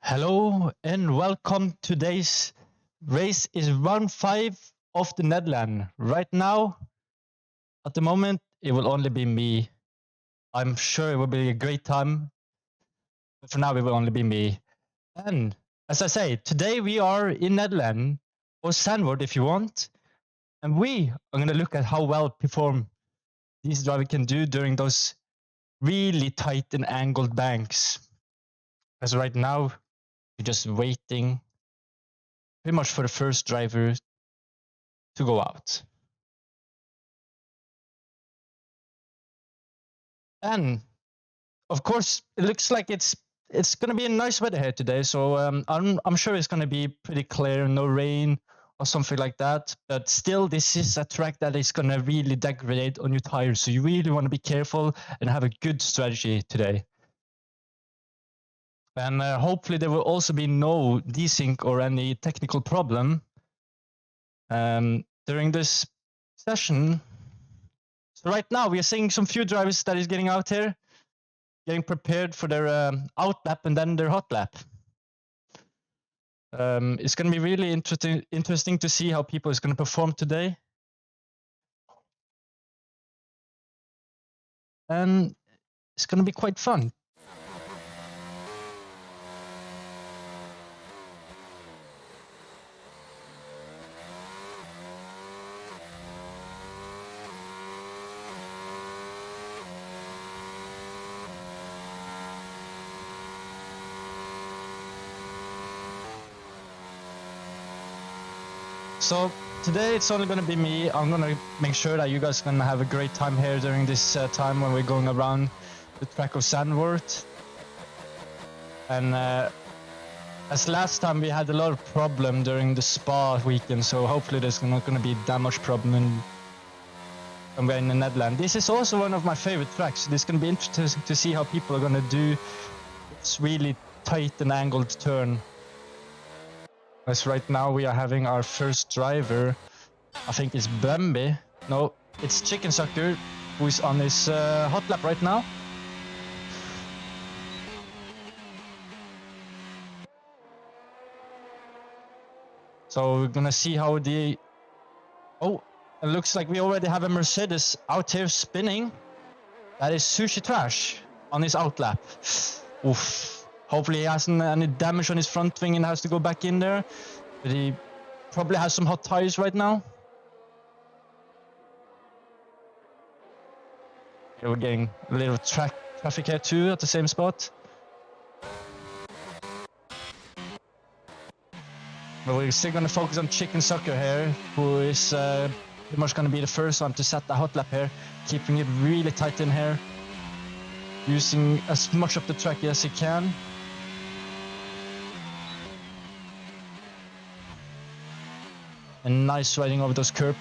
Hello and welcome. Today's race is round 5 of the Netherlands. Right now, at the moment, it will only be me. I'm sure it will be a great time, but for now, it will only be me. And as I say, today we are in Netherlands, or Sandward if you want, and we are going to look at how well perform these drivers can do during those really tight and angled banks. As right now, we're just waiting pretty much for the first driver to go out. And of course, it looks like it's going to be a nice weather here today. So I'm sure it's going to be pretty clear, no rain or something like that. But still, this is a track that is going to really degrade on your tires. So you really want to be careful and have a good strategy today. And hopefully there will also be no desync or any technical problem during this session. So right now we are seeing some few drivers that is getting out here, getting prepared for their out lap and then their hot lap. It's going to be really interesting to see how people is going to perform today. And it's going to be quite fun. So today it's only going to be me. I'm going to make sure that you guys are going to have a great time here during this time when we're going around the track of Sandworth. And as last time we had a lot of problem during the Spa weekend, so hopefully there's not going to be that much problem when we're in the Netherlands. This is also one of my favorite tracks. It's going to be interesting to see how people are going to do this really tight and angled turn. As right now we are having our first driver. I think it's Bambi. No, it's Chicken Sucker, who is on his hot lap right now. So we're gonna see how the... Oh, it looks like we already have a Mercedes out here spinning. That is Sushi Trash on his out lap. Oof. Hopefully he hasn't any damage on his front wing and has to go back in there. But he probably has some hot tires right now. Here we're getting a little traffic here too at the same spot. But we're still going to focus on Chicken Sucker here, who is pretty much going to be the first one to set the hot lap here, keeping it really tight in here, using as much of the track as he can. And nice riding over those curbs.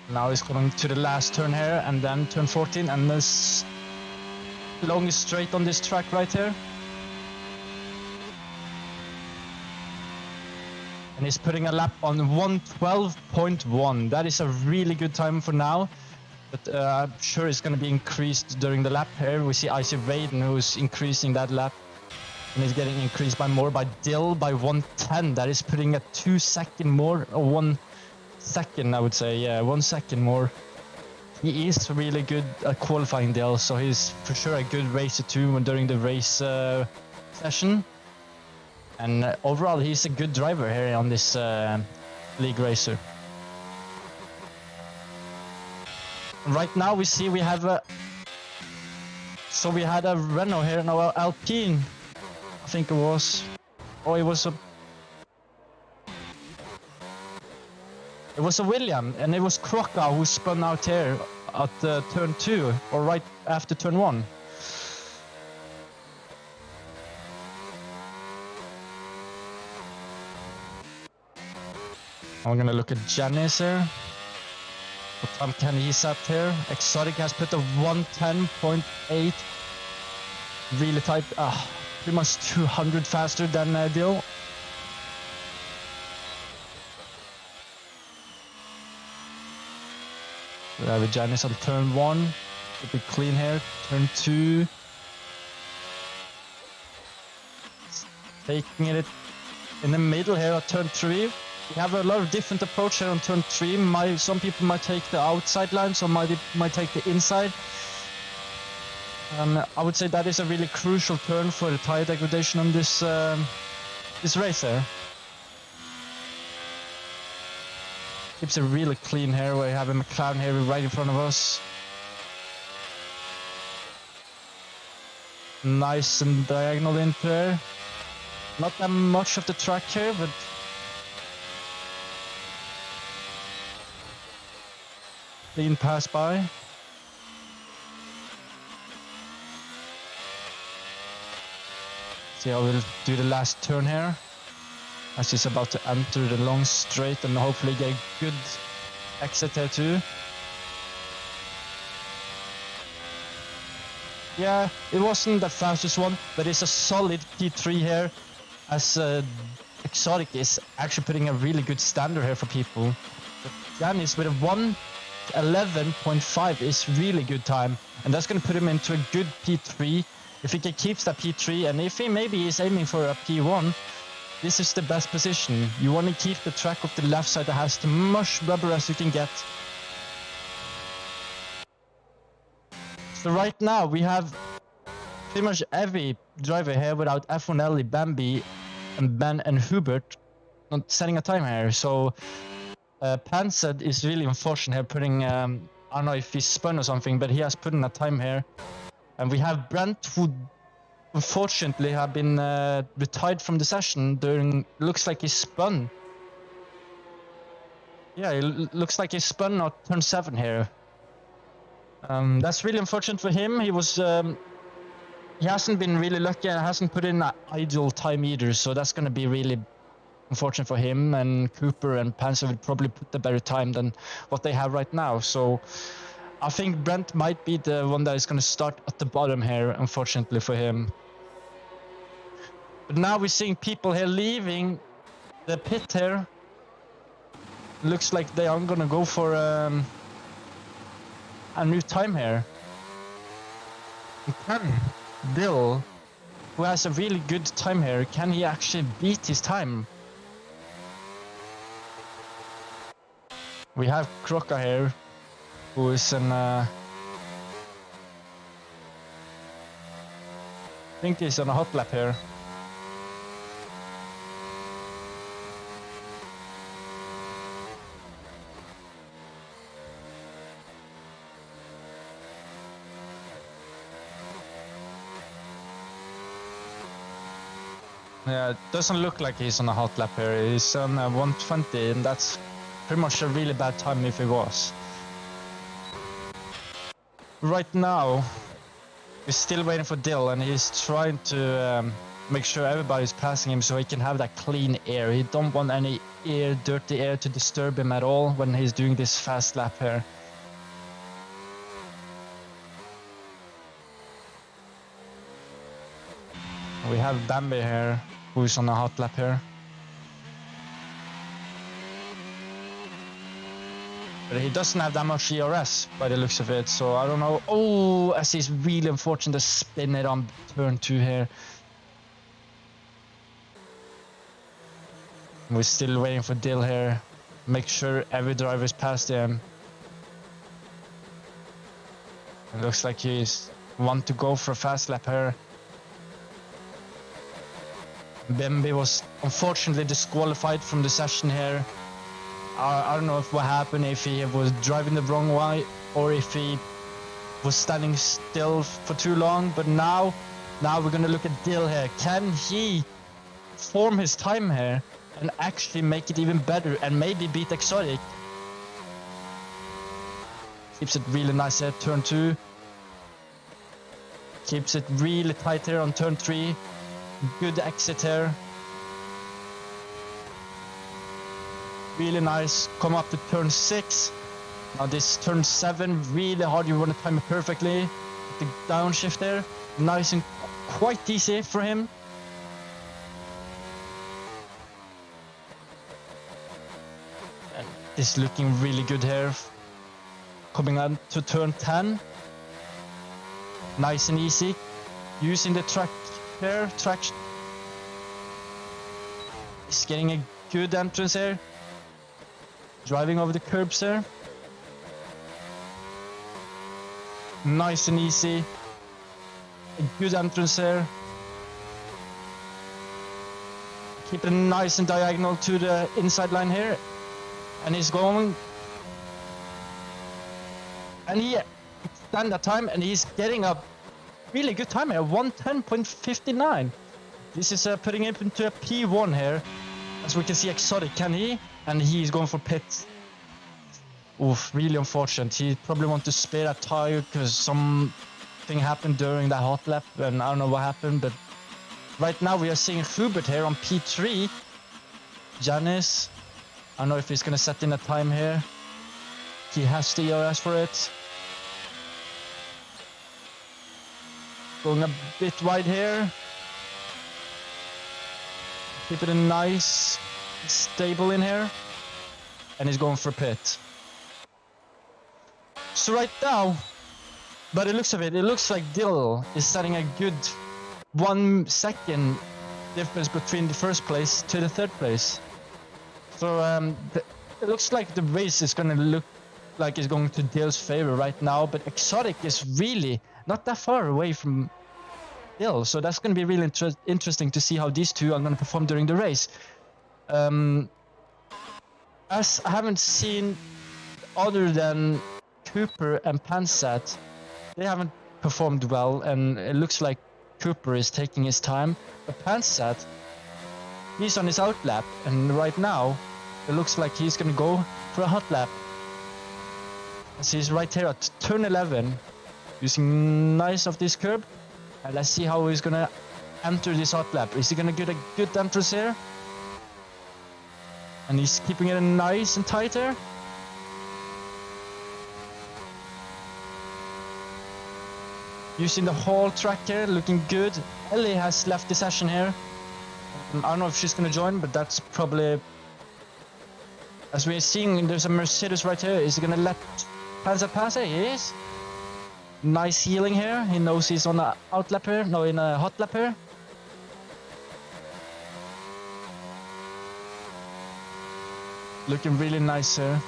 Now he's coming to the last turn here, and then turn 14, and this longest straight on this track right here. And he's putting a lap on 112.1. That is a really good time for now, but I'm sure it's going to be increased during the lap here. We see Icy Raiden, who's increasing that lap, and he's getting increased by more by Dill by 110. That is putting a 2 second more, or 1 second, I would say. Yeah, 1 second more. He is really good at qualifying Dill, so he's for sure a good racer too during the race session. And overall, he's a good driver here on this league racer. Right now we see we have a... So we had a Renault here, now Alpine. I think it was... Oh, it was a... It was a William, and it was Croca who spun out here at turn 2, or right after turn 1. I'm gonna look at Janice here. What time can he set here? Exotic has put a 110.8. Really tight. Pretty much 200 faster than Dill. We have a Janice on turn 1. Keep it clean here. Turn 2. Taking it in the middle here at turn 3. We have a lot of different approach here on turn 3. Some people might take the outside line, some might take the inside. And I would say that is a really crucial turn for the tire degradation on this race here. Keeps it really clean here. We have a McLaren here right in front of us. Nice and diagonal into there. Not that much of the track here, but clean pass by. See how we'll do the last turn here, as he's about to enter the long straight and hopefully get a good exit here too. Yeah, it wasn't the fastest one, but it's a solid P3 here, as Exotic is actually putting a really good standard here for people. Janis with a 1:11.5 is really good time, and that's going to put him into a good P3. If he keeps that P3, and if he maybe is aiming for a P1, this is the best position. You want to keep the track of the left side that has the much rubber as you can get. So right now we have pretty much every driver here without F1Ellie, Bambi, and Ben and Hubert not setting a time here. So Pansed is really unfortunate here, putting I don't know if he spun or something, but he has put in a time here. And we have Brent, who unfortunately have been retired from the session during, looks like he spun. Yeah, it looks like he spun at turn 7 here. That's really unfortunate for him. He hasn't been really lucky and hasn't put in an ideal time either, so that's going to be really unfortunate for him. And Cooper and Panzer would probably put the better time than what they have right now. So I think Brent might be the one that is going to start at the bottom here, unfortunately for him. But now we're seeing people here leaving the pit here. Looks like they are going to go for a new time here. Can Dill, who has a really good time here, can he actually beat his time? We have Croca here, who is in I think he's on a hot lap here. Yeah, it doesn't look like he's on a hot lap here. He's on a 120, and that's pretty much a really bad time if he was. Right now, we're still waiting for Dill, and he's trying to make sure everybody's passing him so he can have that clean air. He don't want any dirty air to disturb him at all when he's doing this fast lap here. We have Bambi here, who's on a hot lap here. But he doesn't have that much CRS by the looks of it, so I don't know. Oh, as he's really unfortunate to spin it on turn 2 here. We're still waiting for Dill here. Make sure every driver is past him. It looks like he's want to go for a fast lap here. Bambi was unfortunately disqualified from the session here. I don't know what happened, if he was driving the wrong way or if he was standing still for too long. But now we're gonna look at Dill here. Can he form his time here and actually make it even better and maybe beat Exotic? Keeps it really nice here, turn 2. Keeps it really tight here on turn 3. Good exit here. Really nice. Come up to turn 6. Now this turn 7, really hard. You want to time it perfectly. The downshift there. Nice and quite easy for him. And this looking really good here. Coming on to turn 10. Nice and easy. Using the track here, traction. He's getting a good entrance here. Driving over the curbs there. Nice and easy. A good entrance there. Keep it nice and diagonal to the inside line here. And he's going. And he extended that time, and he's getting a really good time here, 1:10.59. This is putting him into a P1 here. As we can see, Exotic, can he? And he's going for pit. Oof, really unfortunate. He probably want to spare that tire because something happened during that hot lap, and I don't know what happened, but right now we are seeing Hubert here on P3. Janice, I don't know if he's gonna set in a time here. He has the ERS for it. Going a bit wide here. Keep it in nice, stable in here. And he's going for pit. So right now, by the looks of it, it looks like Dill is setting a good 1 second difference between the first place to the third place. So it looks like the race is gonna look like it's going to Dill's favor right now, but Exotic is really not that far away from Dill, so that's going to be really interesting to see how these two are going to perform during the race. As I haven't seen other than Cooper and Pansat, they haven't performed well, and it looks like Cooper is taking his time, but Pansat, he's on his out lap, and right now it looks like he's going to go for a hot lap. As he's right here at turn 11, using nice of this curb. And let's see how he's gonna enter this hot lap. Is he gonna get a good entrance here? And he's keeping it nice and tight here. Using the whole track here, looking good. Ellie has left the session here. I don't know if she's gonna join, but that's probably... As we're seeing, there's a Mercedes right here. Is he gonna let Pansat pass it? He is. Nice healing here. He knows he's on a out lap here. No, in a hot lap here. Looking really nice here.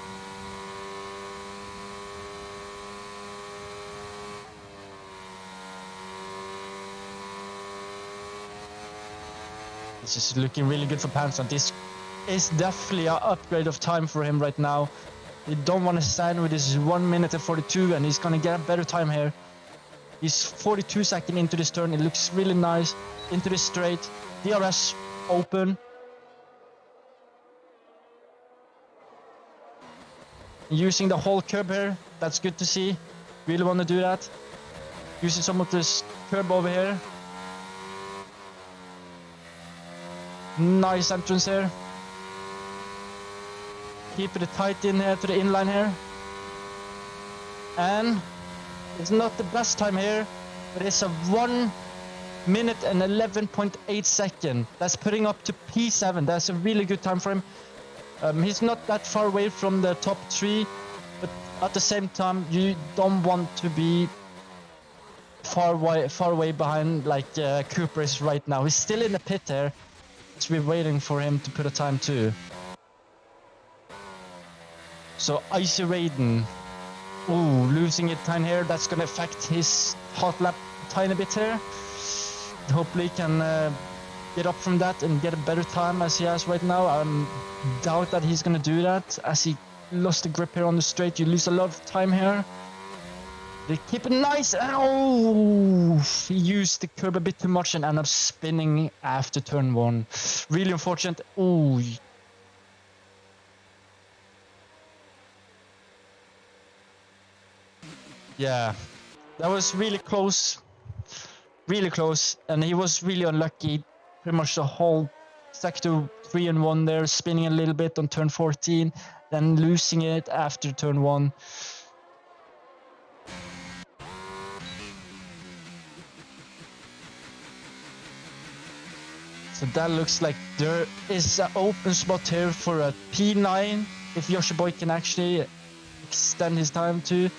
This is looking really good for Pansat. This is definitely an upgrade of time for him right now. You don't want to stand with this 1 minute and 42, and he's gonna get a better time here. He's 42 seconds into this turn. It looks really nice. Into the straight. DRS open. Using the whole curb here. That's good to see. Really want to do that. Using some of this curb over here. Nice entrance here. Keep it tight in here to the inline here. And it's not the best time here, but it's a 1 minute and 11.8 seconds. That's putting up to P7. That's a really good time for him. He's not that far away from the top 3, but at the same time, you don't want to be far away behind like Cooper is right now. He's still in the pit there, so we're waiting for him to put a time too. So Icy Raiden, ooh, losing it time here. That's gonna affect his hot lap a tiny bit here. Hopefully he can get up from that and get a better time as he has right now. I doubt that he's gonna do that, as he lost the grip here on the straight. You lose a lot of time here. They keep it nice. Oh, he used the curb a bit too much and ended up spinning after turn 1. Really unfortunate. Ooh. Yeah, that was really close, and he was really unlucky. Pretty much the whole sector 3 and 1 there, spinning a little bit on turn 14, then losing it after turn 1. So that looks like there is an open spot here for a P9, if Yoshi Boy can actually extend his time to.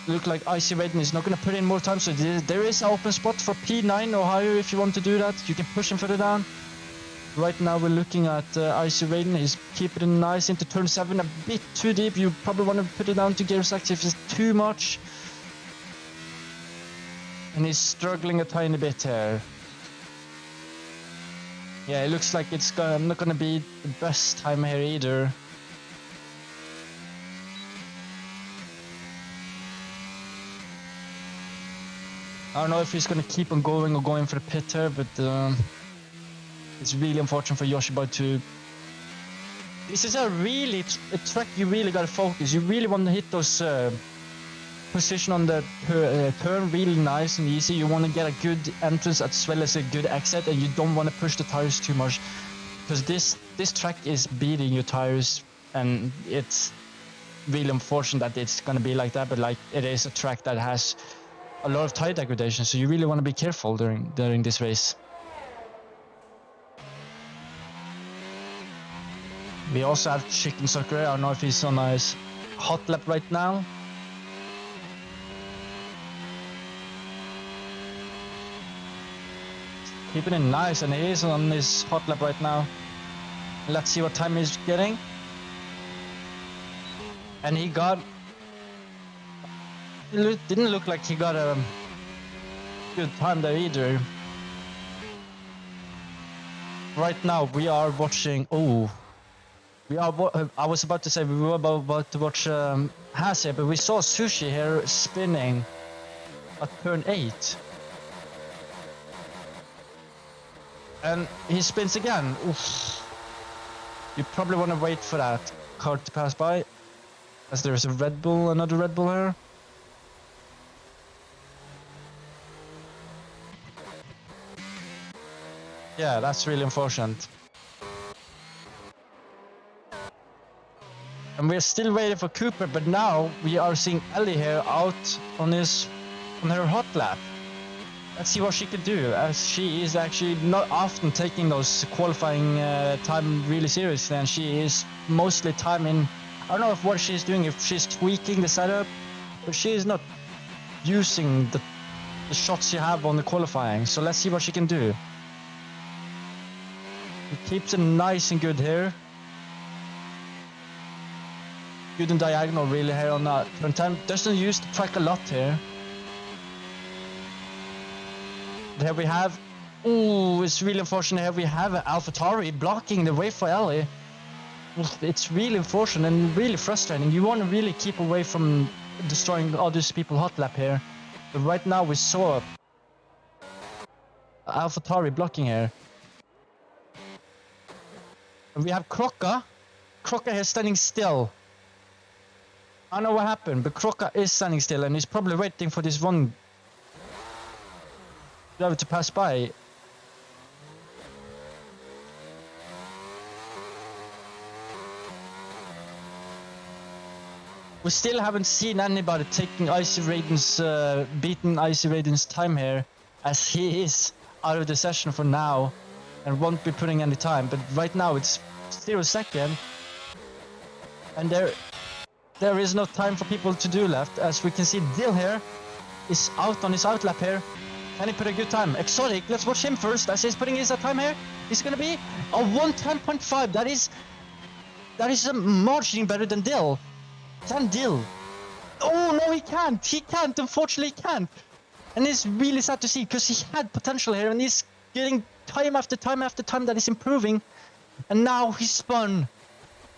look like Icy Raiden is not going to put in more time, so there is an open spot for P9 or higher if you want to do that. You can push him further down. Right now we're looking at Icy Raiden. He's keeping it nice into turn 7, a bit too deep. You probably want to put it down to gear 6 if it's too much. And he's struggling a tiny bit here. Yeah, it looks like it's not going to be the best time here either. I don't know if he's going to keep on going or going for the pit here, but it's really unfortunate for Yoshi Boy to... This is a track you really got to focus. You really want to hit those position on the turn really nice and easy. You want to get a good entrance as well as a good exit, and you don't want to push the tires too much, because this track is beating your tires, and it's really unfortunate that it's going to be like that, but like it is a track that has a lot of tire degradation, so you really want to be careful during this race. We also have Chicken Sucker. I don't know if he's on a hot lap right now. Keeping it nice, and he is on his hot lap right now. Let's see what time he's getting. And he got... It didn't look like he got a good time there either. Right now we are watching... Oh. I was about to say we were about to watch Hase, but we saw Sushi here spinning at turn 8. And he spins again. Oof. You probably want to wait for that car to pass by, as there's a Red Bull, another Red Bull here. Yeah, that's really unfortunate. And we're still waiting for Cooper, but now we are seeing Ellie here out on her hot lap. Let's see what she can do, as she is actually not often taking those qualifying time really seriously, and she is mostly timing. I don't know if what she's doing, if she's tweaking the setup, but she is not using the shots she have on the qualifying. So let's see what she can do. She keeps it nice and good here. Good and diagonal really here on that turn time. Doesn't use the track a lot here. Here we have, oh, it's really unfortunate. Here we have AlphaTauri blocking the way for Ellie. It's really unfortunate and really frustrating. You want to really keep away from destroying other people's hot lap here. But right now we saw AlphaTauri blocking here. And we have Crocca. Crocca here standing still. I don't know what happened, but Crocca is standing still, and he's probably waiting for this one driver to pass by. We still haven't seen anybody taking Icy Raiden's, beating Icy Raiden's time here, as he is out of the session for now and won't be putting any time. But right now it's 0 seconds, and there is no time for people to do left. As we can see, Dill here is out on his outlap here. Can he put a good time? Exotic, let's watch him first, as he's putting his time here. It's gonna be a 1:10.5. That is a margin better than Dill. Can Dill? Oh no, he can't. He can't. Unfortunately, he can't. And it's really sad to see, because he had potential here, and he's getting time after time after time that is improving. And now he's spun,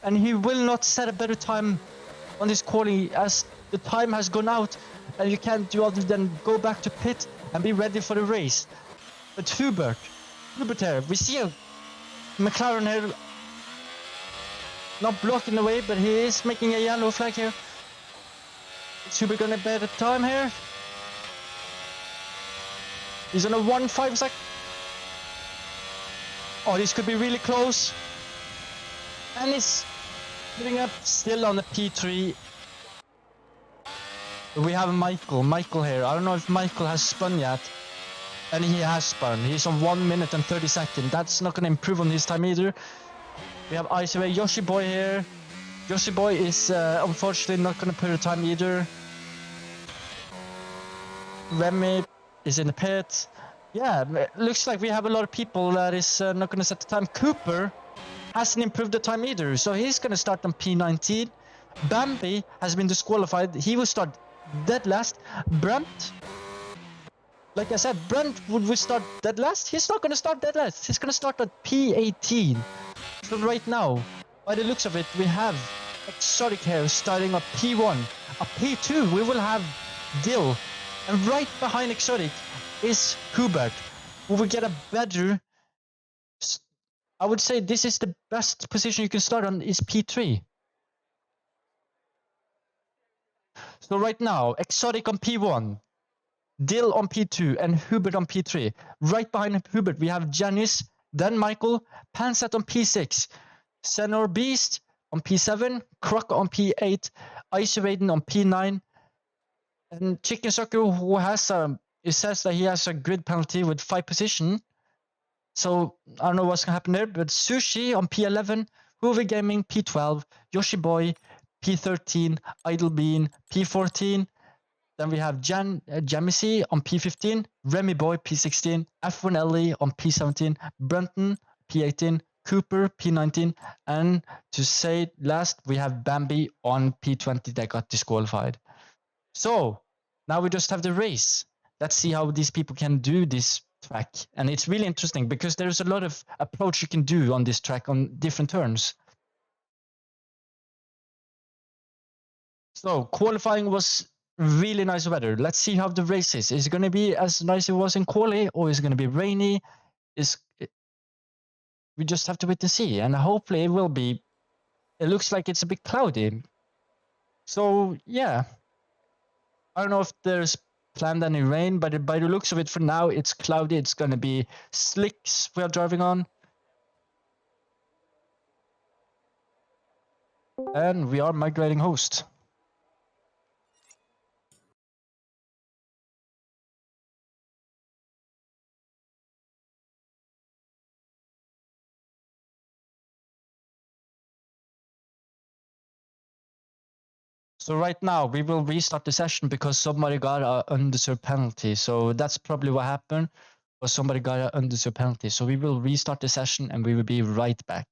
and he will not set a better time on this quality, as the time has gone out, and you can't do other than go back to pit and be ready for the race. But Hubert here, we see a McLaren here not blocking the way, but he is making a yellow flag here. Is Hubert gonna better time here? He's on a 1.5 sec. Oh, this could be really close. And he's putting up still on the P3. We have Michael here. I don't know if Michael has spun yet. And he has spun. He's on 1 minute and 30 seconds. That's not going to improve on his time either. We have ICW Yoshi Boy here. Yoshi Boy is unfortunately not going to put a time either. Remy is in the pit. Yeah, looks like we have a lot of people that is not going to set the time. Cooper hasn't improved the time either, so he's going to start on P19. Bambi has been disqualified. He will start dead last. Brent, like I said, Brent would we start dead last? He's not going to start dead last. He's going to start at P18. So right now, by the looks of it, we have Exotic here starting at P1. At P2, we will have Dill. And right behind Exotic is Hubert, who will get a better... I would say this is the best position you can start on is P3. So right now, Exotic on P1, Dill on P2, and Hubert on P3. Right behind Hubert, we have Janice, then Michael, Pansat on P6, Senor Beast on P7, Croc on P8, Ice Raiden on P9, and Chicken Sucker, who has it says that he has a grid penalty with 5 position. So I don't know what's gonna happen there, but Sushi on P11, Hoover Gaming P12, Yoshi Boy P13, Idle Bean P14. Then we have Jamisi on P15, Remy Boy P16, F1 Ellie on P17, Brunton P18, Cooper P19, and to say last, we have Bambi on P20 that got disqualified. So now we just have the race. Let's see how these people can do this track. And it's really interesting because there's a lot of approach you can do on this track on different turns. So qualifying was really nice weather. Let's see how the race is. Is it going to be as nice as it was in quali, or is it going to be rainy? We just have to wait and see. And hopefully it will be. It looks like it's a bit cloudy. So yeah, I don't know if there's planned any rain, but by the looks of it, for now it's cloudy. It's going to be slicks we are driving on, and we are migrating host. So right now we will restart the session because somebody got an undeserved penalty. So that's probably what happened, or somebody got an undeserved penalty. So we will restart the session and we will be right back.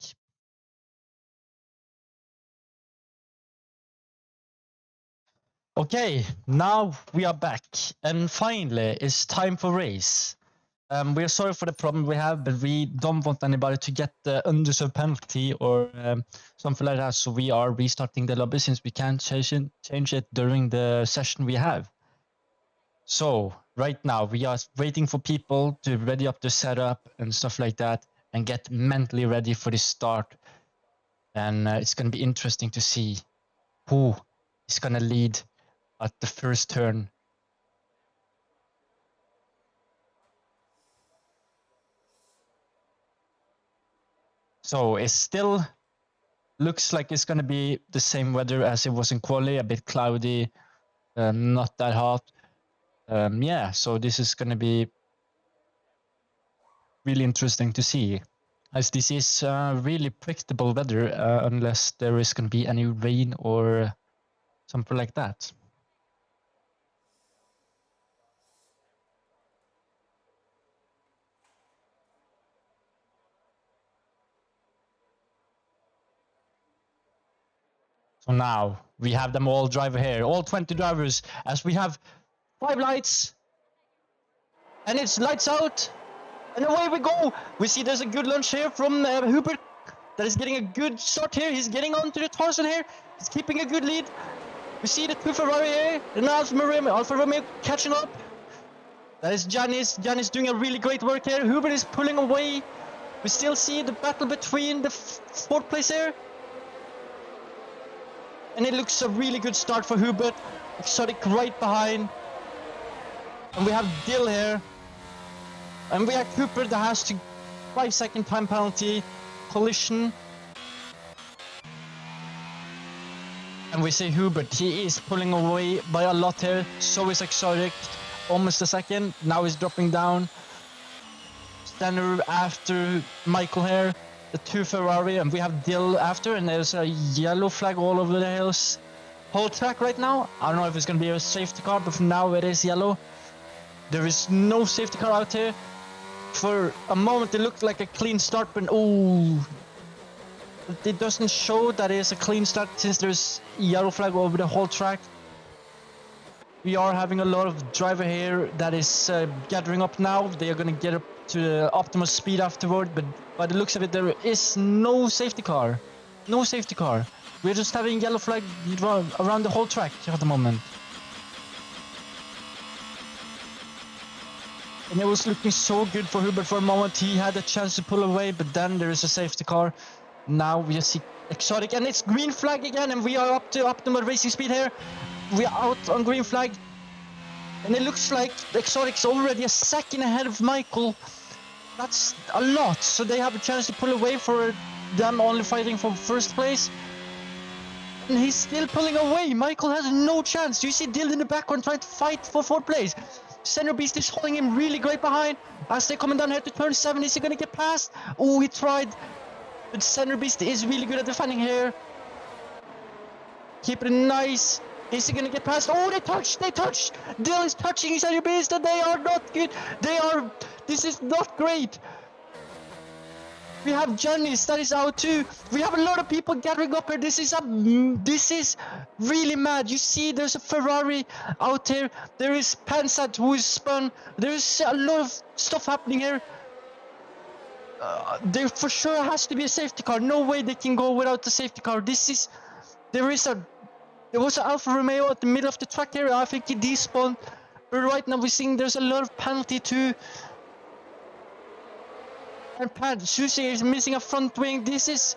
Okay, now we are back, and finally it's time for race. We are sorry for the problem we have, but we don't want anybody to get the undeserved penalty or something like that. So we are restarting the lobby since we can't change it during the session we have. So right now we are waiting for people to ready up the setup and stuff like that and get mentally ready for the start. And it's going to be interesting to see who is going to lead at the first turn. So it still looks like it's going to be the same weather as it was in quali, a bit cloudy, not that hot. Yeah, so this is going to be really interesting to see, as this is really predictable weather unless there is going to be any rain or something like that. So now we have them all driver here, all 20 drivers, as we have 5 lights, and it's lights out, and away we go. We see there's a good launch here from Hubert. That is getting a good start here. He's getting onto the Tarzan here. He's keeping a good lead. We see the 2 Ferrari here, and Alfa Romeo catching up. That is Janice. Janice doing a really great work here. Hubert is pulling away. We still see the battle between the 4th place here. And it looks a really good start for Hubert. Exotic right behind. And we have Dill here. And we have Cooper that has to 5-second time penalty. Collision. And we see Hubert. He is pulling away by a lot here. So is Exotic. Almost a second. Now he's dropping down. Stanner after Michael here. The 2 Ferrari, and we have Dill after, and there's a yellow flag all over the whole track right now. I don't know if it's going to be a safety car, but for now it is yellow. There is no safety car out here. For a moment, it looked like a clean start, but oh, it doesn't show that it's a clean start since there's yellow flag over the whole track. We are having a lot of driver here that is gathering up now. They are going to get up to the optimal speed afterward, but by the looks of it, there is no safety car. No safety car. We're just having yellow flag around the whole track at the moment. And it was looking so good for Hubert for a moment. He had a chance to pull away, but then there is a safety car. Now we just see Exotic, and it's green flag again, and we are up to optimal racing speed here. We are out on green flag, and it looks like Exotic's already a second ahead of Michael. That's a lot, so they have a chance to pull away for them only fighting for first place. And he's still pulling away. Michael has no chance. You see Dill in the background trying to fight for fourth place. Center Beast is holding him really great behind. As they're coming down here to turn 7, is he going to get past? Oh, he tried. But Center Beast is really good at defending here. Keep it nice. Is he going to get past? Oh, they touched. Dill is touching Center Beast, and they are not good. This is not great. We have Janice that is out too. We have a lot of people gathering up here. This is really mad. You see, there's a Ferrari out here. There is Pansat who is spun. There is a lot of stuff happening here. There for sure has to be a safety car. No way they can go without the safety car. There was an Alfa Romeo at the middle of the track here. I think he despawned. But right now we're seeing there's a lot of penalty too. And Pat Susie is missing a front wing. This is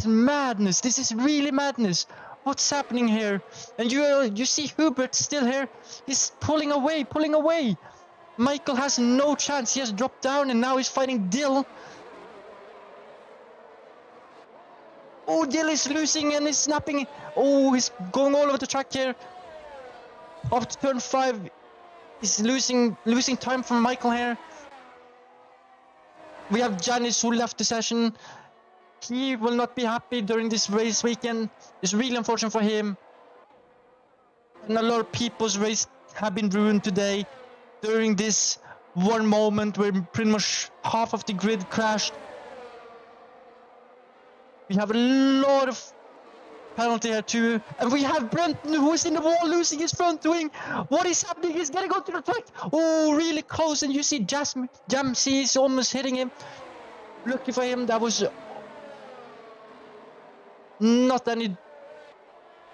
madness. This is really madness. What's happening here? And you see Hubert still here. He's pulling away. Michael has no chance. He has dropped down, and now he's fighting Dill. Oh, Dill is losing and is snapping. Oh, he's going all over the track here. Up to turn 5. He's losing time from Michael here. We have Janice who left the session. He will not be happy during this race weekend. It's really unfortunate for him. And a lot of people's race have been ruined today during this one moment where pretty much half of the grid crashed. We have a lot of penalty here too. And we have Brenton who is in the wall losing his front wing. What is happening? He's gonna go to the track. Oh, really close. And you see Jamsey is almost hitting him. Lucky for him, that was not any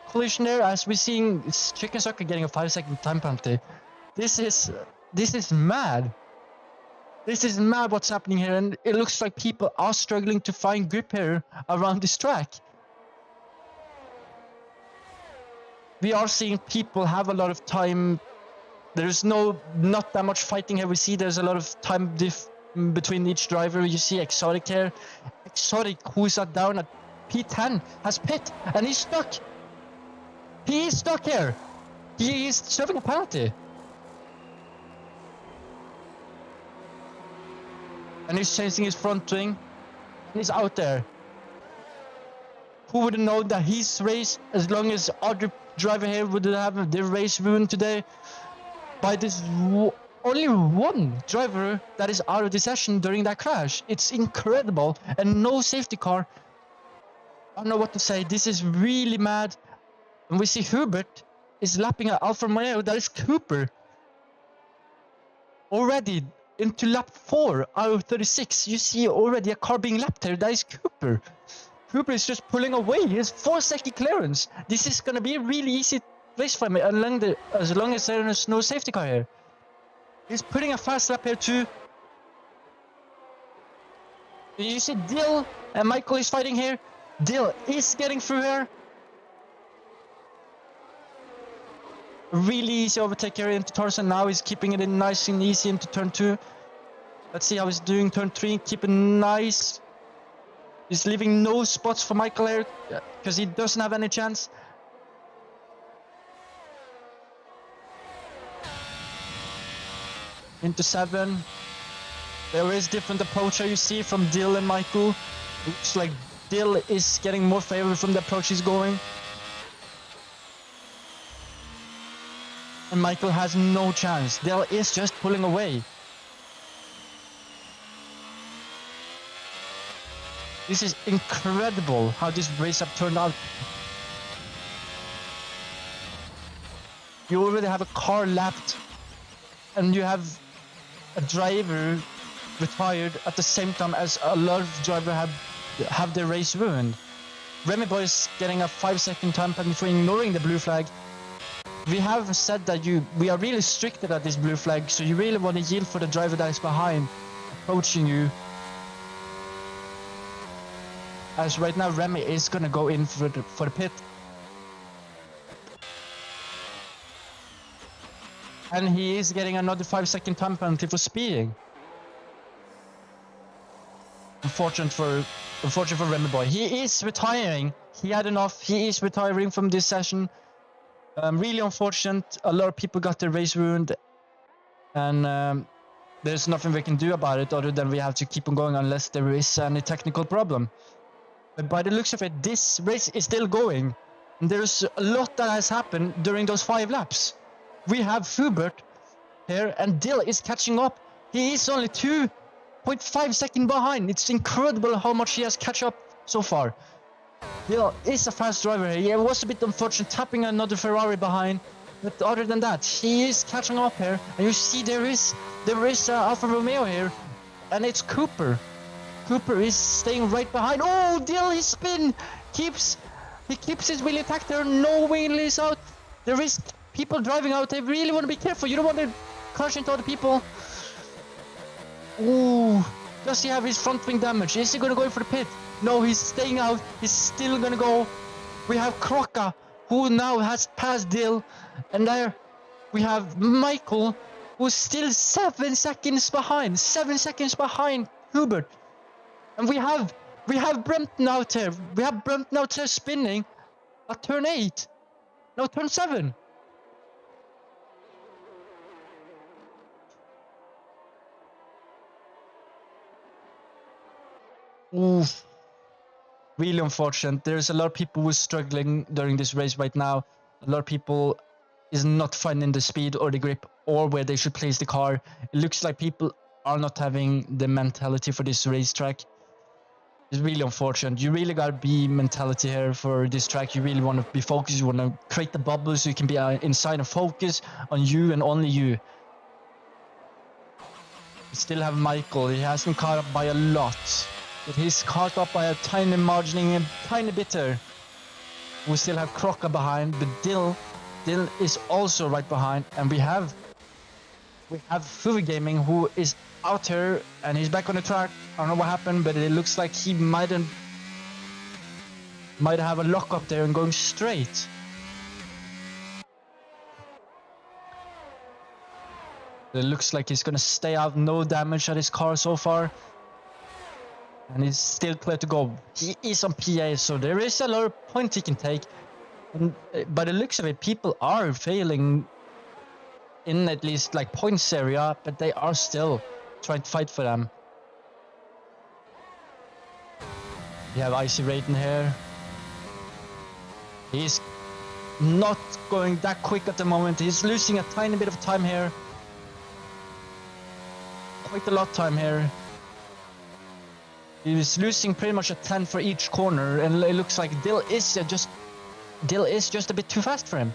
collision there, as we're seeing Chicken Sucker getting a 5-second time penalty. This is mad. This is mad what's happening here, and it looks like people are struggling to find grip here around this track. We are seeing people have a lot of time. There's not that much fighting here. We see there's a lot of time between each driver. You see Exotic here. Exotic, who's down at P10, has pit, and he's stuck. He is stuck here. He is serving a penalty. And he's chasing his front wing. And he's out there. Who would have known that his race, as long as other driver here would have their race ruined today by this only one driver that is out of the session during that crash. It's incredible, and no safety car. I don't know what to say. This is really mad. And we see Hubert is lapping at Alfa Romeo. That is Cooper. Already into lap 4 out of 36. You see already a car being lapped here. That is Cooper. Cooper is just pulling away. He has 4-second clearance. This is going to be a really easy race for him as long as there is no safety car here. He's putting a fast lap here too. You see Dill and Michael is fighting here. Dill is getting through here. Really easy overtake here into Tarzan. Now he's keeping it in nice and easy into turn 2. Let's see how he's doing turn 3. Keep it nice. He's leaving no spots for Michael here because he doesn't have any chance. Into 7. There is different approach here you see from Dill and Michael. Looks like Dill is getting more favor from the approach he's going. And Michael has no chance. Dill is just pulling away. This is incredible how this race have turned out. You already have a car lapped, and you have a driver retired at the same time as a lot of drivers have their race ruined. Remy Boy is getting a 5-second time penalty for ignoring the blue flag. We have said that we are really strict at this blue flag, so you really want to yield for the driver that is behind, approaching you. As right now, Remy is gonna go in for the pit. And he is getting another 5-second time penalty for speeding. Unfortunate for Remy Boy. He is retiring. He had enough. He is retiring from this session. Really unfortunate. A lot of people got their race ruined. And there's nothing we can do about it other than we have to keep on going unless there is any technical problem. But by the looks of it, this race is still going. And there's a lot that has happened during those 5 laps. We have Hubert here, and Dill is catching up. He is only 2.5 seconds behind. It's incredible how much he has catch up so far. Dill is a fast driver here. He was a bit unfortunate tapping another Ferrari behind. But other than that, he is catching up here. And you see there is Alfa Romeo here. And it's Cooper. Cooper is staying right behind. Oh, Dill, his spin! He keeps his wheel intact there. No wheel is out. There is people driving out. They really want to be careful. You don't want to crash into other people. Ooh. Does he have his front wing damage? Is he going to go in for the pit? No, he's staying out. He's still going to go. We have Croca, who now has passed Dill. And there we have Michael, who's still 7 seconds behind. 7 seconds behind Hubert. And we have Brempton out here. We have Brempton out here spinning at turn 8. No, turn 7. Oof. Really unfortunate. There's a lot of people who are struggling during this race right now. A lot of people is not finding the speed or the grip or where they should place the car. It looks like people are not having the mentality for this racetrack. It's really unfortunate. You really gotta be mentality here for this track. You really want to be focused. You want to create the bubble so you can be inside and focus on you and only you. We still have Michael. He hasn't caught up by a lot. But he's caught up by a tiny margining, a tiny bit there. We still have Croca behind, but Dill is also right behind. And we have Fury Gaming, who is out here and he's back on the track. I don't know what happened, but it looks like he might have a lock up there and going straight. It looks like he's gonna stay out, no damage at his car so far. And he's still clear to go. He is on PA, so there is a lot of points he can take. And by the looks of it, people are failing in at least like points area, but they are still trying to fight for them. We have Icy Raiden here. He's not going that quick at the moment. He's losing a tiny bit of time here. Quite a lot of time here. He's losing pretty much a 10 for each corner, and it looks like Dill is just a bit too fast for him.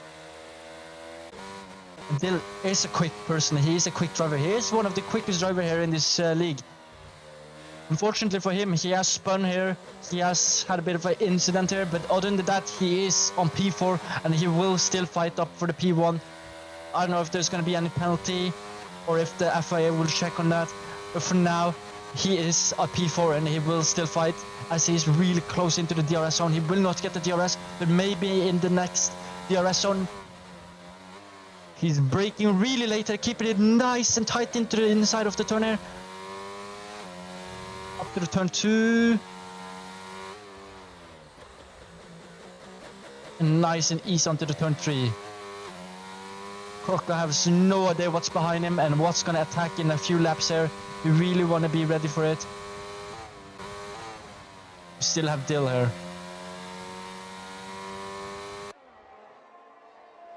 Dill is a quick person. He is a quick driver. He is one of the quickest drivers here in this league. Unfortunately for him, he has spun here. He has had a bit of an incident here, but other than that, he is on P4 and he will still fight up for the P1. I don't know if there's going to be any penalty or if the FIA will check on that, but for now, he is at P4 and he will still fight as he's really close into the DRS zone. He will not get the DRS, but maybe in the next DRS zone. He's braking really late, keeping it nice and tight into the inside of the turn here. Up to the turn 2. And nice and easy onto the turn 3. Croca has no idea what's behind him and what's going to attack in a few laps here. We really want to be ready for it. We still have Dill here.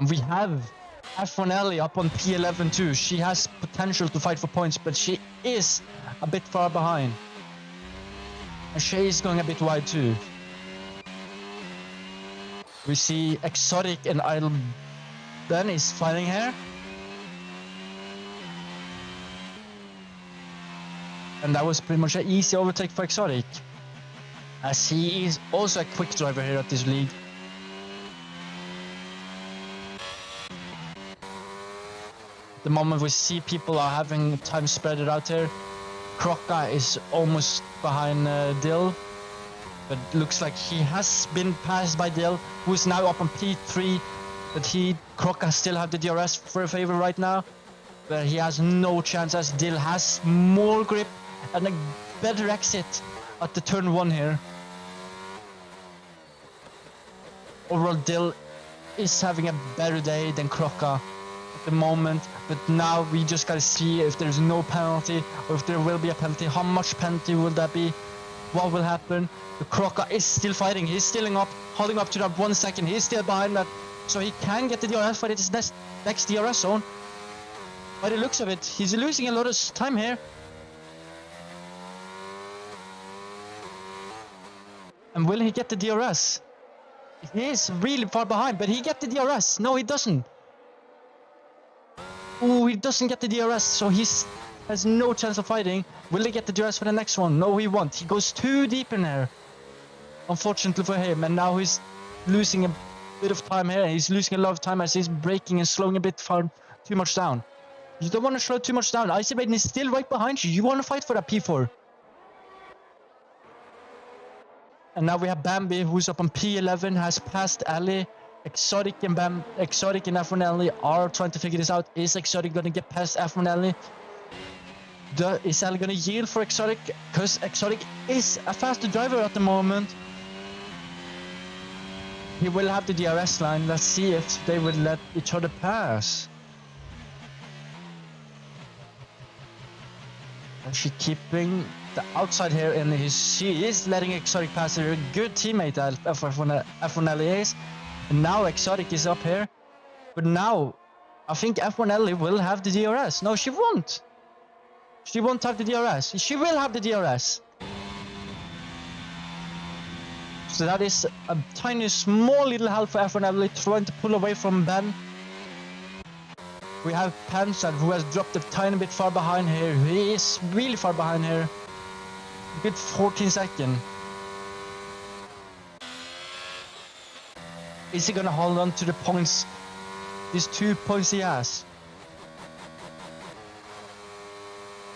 And we have F1Ellie up on P11 too. She has potential to fight for points, but she is a bit far behind. And Shay is going a bit wide too. We see Exotic and Idle Ben is fighting here. And that was pretty much an easy overtake for Exotic, as he is also a quick driver here at this league. At the moment we see people are having time spread it out here. Crocca is almost behind Dill, but looks like he has been passed by Dill, who is now up on P3, but Crocca still have the DRS for a favor right now, but he has no chance as Dill has more grip and a better exit at the turn 1 here. Overall, Dill is having a better day than Crocca at the moment, but now we just gotta see if there's no penalty or if there will be a penalty. How much penalty will that be? What will happen? The Crocca is still fighting. He's still holding up to that 1 second. He's still behind that, so he can get the DRS for his next DRS zone. By the looks of it, he's losing a lot of time here. And will he get the DRS? He is really far behind, but he get the DRS. No, he doesn't. Oh, he doesn't get the DRS, so he has no chance of fighting. Will he get the DRS for the next one? No, he won't. He goes too deep in there, unfortunately for him. And now he's losing a bit of time here. He's losing a lot of time as he's braking and slowing a bit too much down. You don't want to slow too much down. Icy Maiden is still right behind you. You want to fight for that P4. And now we have Bambi, who's up on P11, has passed Ali. Exotic and F1Ellie are trying to figure this out. Is Exotic going to get past F1Ellie? Is Ali going to yield for Exotic? Because Exotic is a faster driver at the moment. He will have the DRS line. Let's see if they will let each other pass. And she keeping the outside here, and she is letting Exotic pass her. A good teammate F1Ellie is. And now Exotic is up here. But now I think F1Ellie will have the DRS. No, she won't. She won't have the DRS. She will have the DRS. So that is a tiny, small little help for F1Ellie trying to pull away from Ben. We have Panzer, who has dropped a tiny bit far behind here. He is really far behind here. A good 14 seconds. Is he gonna hold on to the points? These 2 points he has.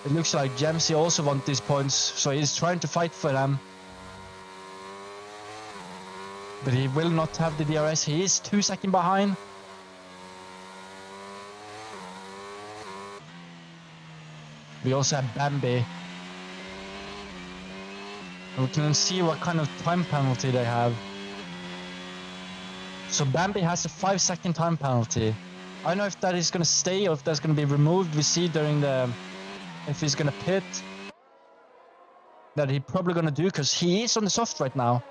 It looks like Jamsey also wants these points, so he's trying to fight for them. But he will not have the DRS. He is 2 seconds behind. We also have Bambi. And we can see what kind of time penalty they have. So Bambi has a 5-second time penalty. I don't know if that is going to stay or if that's going to be removed. We see during if he's going to pit, that he's probably going to do, because he is on the soft right now.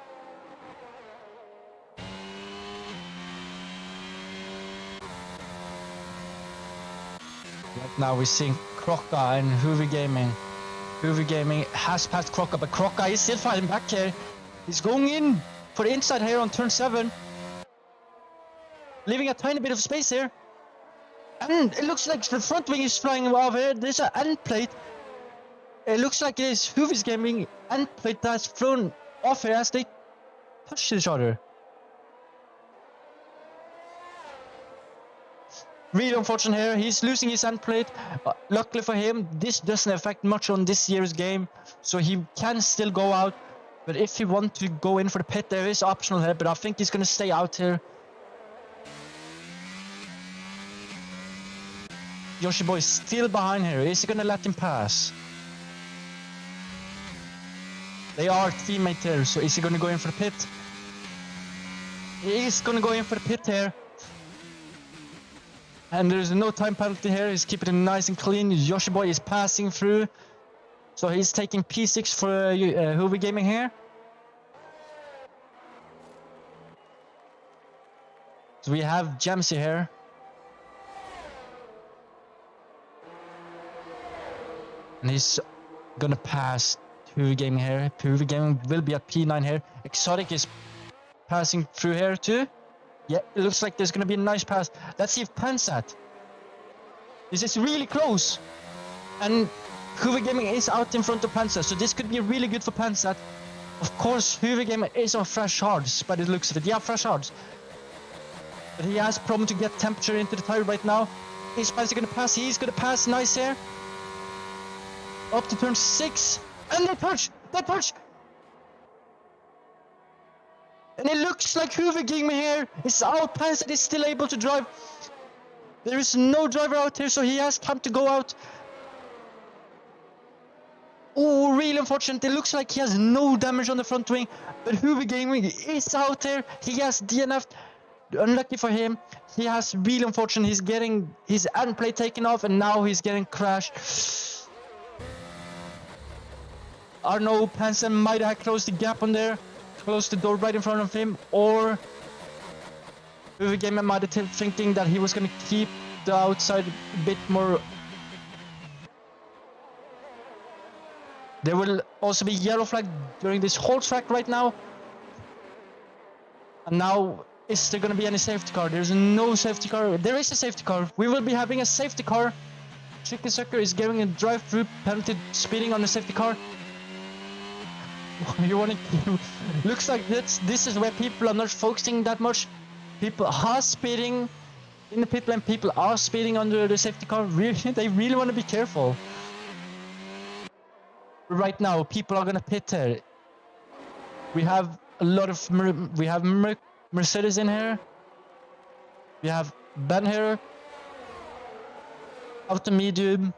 Right now we're seeing Crocca and Hoovy Gaming. Hoovy Gaming has passed Crocca, but Crocca is still fighting back here. He's going in for the inside here on turn 7. Leaving a tiny bit of space here. And it looks like the front wing is flying off here. There's an end plate. It looks like it is Hoovy's Gaming end plate that's flown off here as they touch each other. Really unfortunate here. He's losing his end plate. Luckily for him, this doesn't affect much on this year's game, so he can still go out. But if he wants to go in for the pit, there is optional here, but I think he's going to stay out here. Yoshi Boy is still behind here. Is he going to let him pass? They are teammates here, so is he going to go in for the pit? He is going to go in for the pit here. And there's no time penalty here. He's keeping it nice and clean. Yoshi Boy is passing through. So he's taking P6 for Hoovy Gaming here. So we have Jamsey here. And he's gonna pass Huvi Gaming here. Huvi Gaming will be at P9 here. Exotic is passing through here too. Yeah, it looks like there's gonna be a nice pass. Let's see if Pansat. This is really close. And Huvi Gaming is out in front of Pansat, so this could be really good for Pansat. Of course, Huvi Gaming is on fresh hards, but it looks at it. Yeah, fresh hards. But he has problem to get temperature into the tire right now. Is Pansat gonna pass? He's gonna pass. Nice here. Up to turn 6. And they touch! They touch! And it looks like Huvi Gaming here is out. Pansat is still able to drive. There is no driver out here, so he has time to go out. Oh, really unfortunate. It looks like he has no damage on the front wing. But Huvi Gaming is out there. He has DNF'd. Unlucky for him. He has really unfortunate. He's getting his end plate taken off, and now he's getting crashed. Arno Pansat might have closed the gap on there. Closed the door right in front of him. Or Huvi Gaming might have thinking that he was going to keep the outside a bit more. There will also be yellow flag during this whole track right now. And now, is there going to be any safety car? There's no safety car. There is a safety car. We will be having a safety car. Chicken Sucker is giving a drive-through penalty speeding on the safety car. You want to? Looks like this is where people are not focusing that much. People are speeding in the pit lane. People are speeding under the safety car. Really, they really want to be careful. Right now, people are gonna pit here. We have a lot of Mercedes in here. We have Ben here. Auto medium.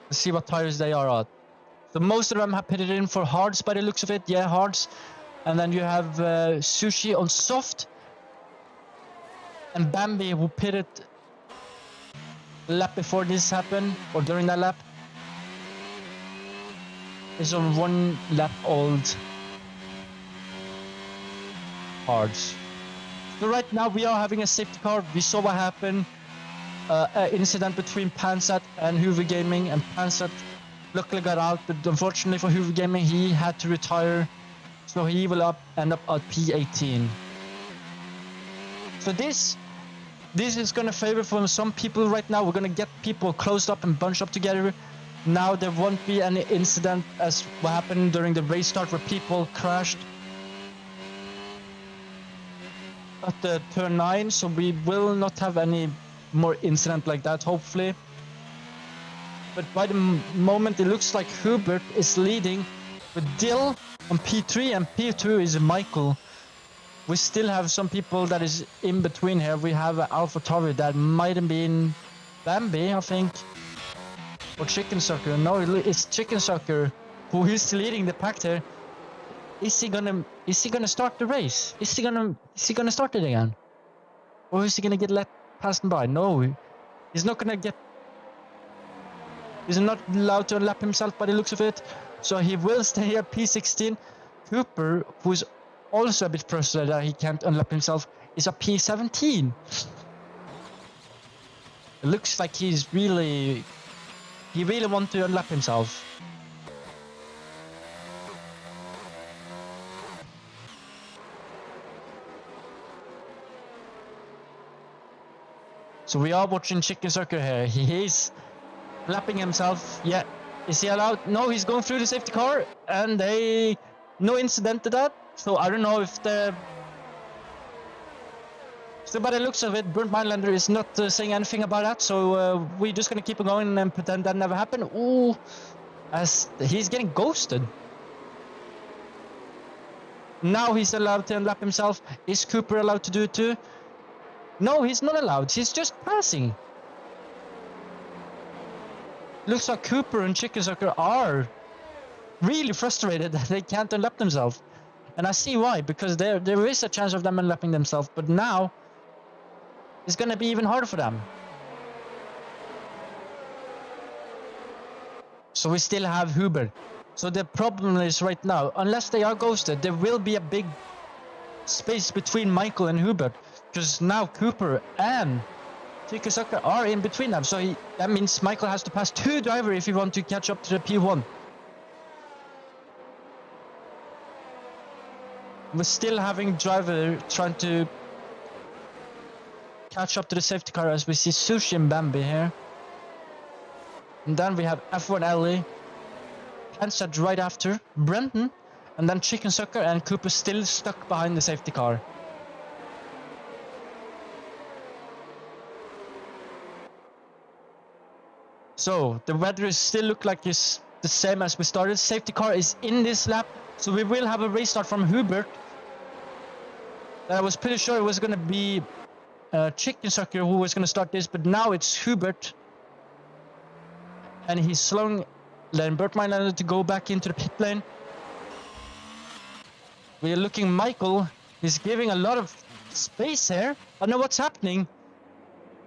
Let's see what tires they are at. So most of them have pitted in for hards by the looks of it. Yeah, hards. And then you have Sushi on soft. And Bambi who pitted lap before this happened, or during that lap, is on 1 lap old hards. So right now we are having a safety car. We saw what happened. An incident between Pansat and Huvi Gaming, and Pansat luckily got out, but unfortunately for Huvi Gaming, he had to retire, so he will end up at P18. So this is gonna favor for some people right now. We're gonna get people closed up and bunched up together. Now there won't be any incident as what happened during the race start where people crashed at the turn 9, so we will not have any more incident like that, hopefully. But by the moment, it looks like Hubert is leading with Dill on P3, and P2 is Michael. We still have some people that is in between here. We have Alpha Tauri that might have been Bambi, I think, or Chicken Sucker. No, it's Chicken Sucker who is leading the pack here. Is he gonna start the race? Is he gonna start it again, or is he gonna get let passed by? No, he's not gonna get. He's not allowed to unlap himself by the looks of it, so he will stay here P16. Cooper, who is also a bit frustrated that he can't unlap himself, is a P17. It looks like he really wants to unlap himself. So we are watching Chicken Sucker here. He is lapping himself. Yeah, is he allowed? No, he's going through the safety car, and no incident to that. So I don't know if so by the looks of it, Burnt Mindlander is not saying anything about that. So we're just gonna keep on going and pretend that never happened. Ooh, as he's getting ghosted. Now he's allowed to unlap himself. Is Cooper allowed to do it too? No, he's not allowed. He's just passing. Looks like Cooper and Chicken Sucker are really frustrated that they can't unlap themselves. And I see why, because there is a chance of them unlapping themselves, but now it's gonna be even harder for them. So we still have Hubert. So the problem is right now, unless they are ghosted, there will be a big space between Michael and Hubert. Because now Cooper and Chicken Sucker are in between them, so that means Michael has to pass 2 drivers if he wants to catch up to the P1. We're still having driver trying to catch up to the safety car as we see Sushi and Bambi here. And then we have F1 Ellie, Hansat right after, Brenton, and then Chicken Sucker and Cooper still stuck behind the safety car. So the weather still look like it's the same as we started. Safety car is in this lap, so we will have a restart from Hubert. I was pretty sure it was going to be Chicken Sucker who was going to start this, but now it's Hubert. And he's slowing Bert Mylander to go back into the pit lane. We are looking Michael. He's giving a lot of space here. I don't know what's happening.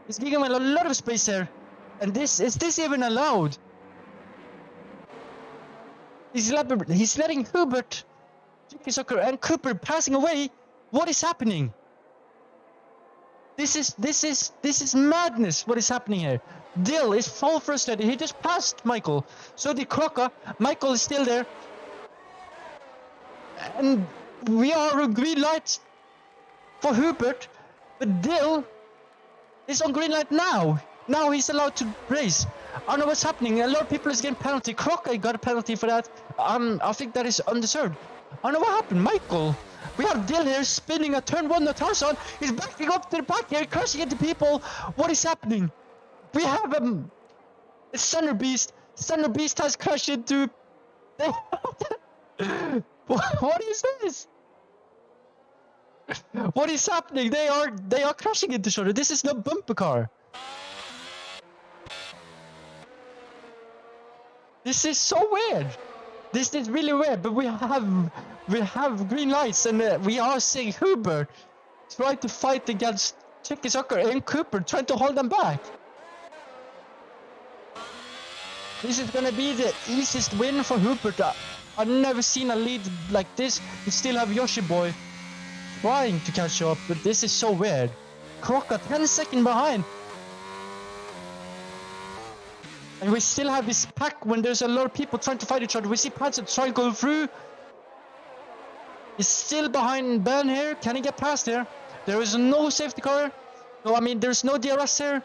He's giving a lot of space here. And is this even allowed? He's letting Hubert, Chicken Sucker, and Cooper passing away. What is happening? This is madness. What is happening here? Dill is full frustrated. He just passed Michael. So did Croca. Michael is still there. And we are on green light for Hubert. But Dill is on green light now. Now he's allowed to race. I don't know what's happening. A lot of people is getting penalty. Croca got a penalty for that. I think that is undeserved. I don't know what happened. Michael. We have Dill here spinning a turn 1 Tarzan. He's backing up to the back here, crashing into people. What is happening? We have a Center Beast. Center Beast has crashed into... What is this? What is happening? They are crashing into each other. This is no bumper car. This is so weird. This is really weird, but we have green lights, and we are seeing Hubert trying to fight against Chicken Sucker and Cooper, trying to hold them back. This is gonna be the easiest win for Hubert. I've never seen a lead like this. We still have Yoshi Boy trying to catch up, but this is so weird. Croca 10 seconds behind. And we still have this pack when there's a lot of people trying to fight each other. We see Panzer trying to go through. He's still behind Ben here. Can he get past here? There is no safety car. No, I mean, there's no DRS here.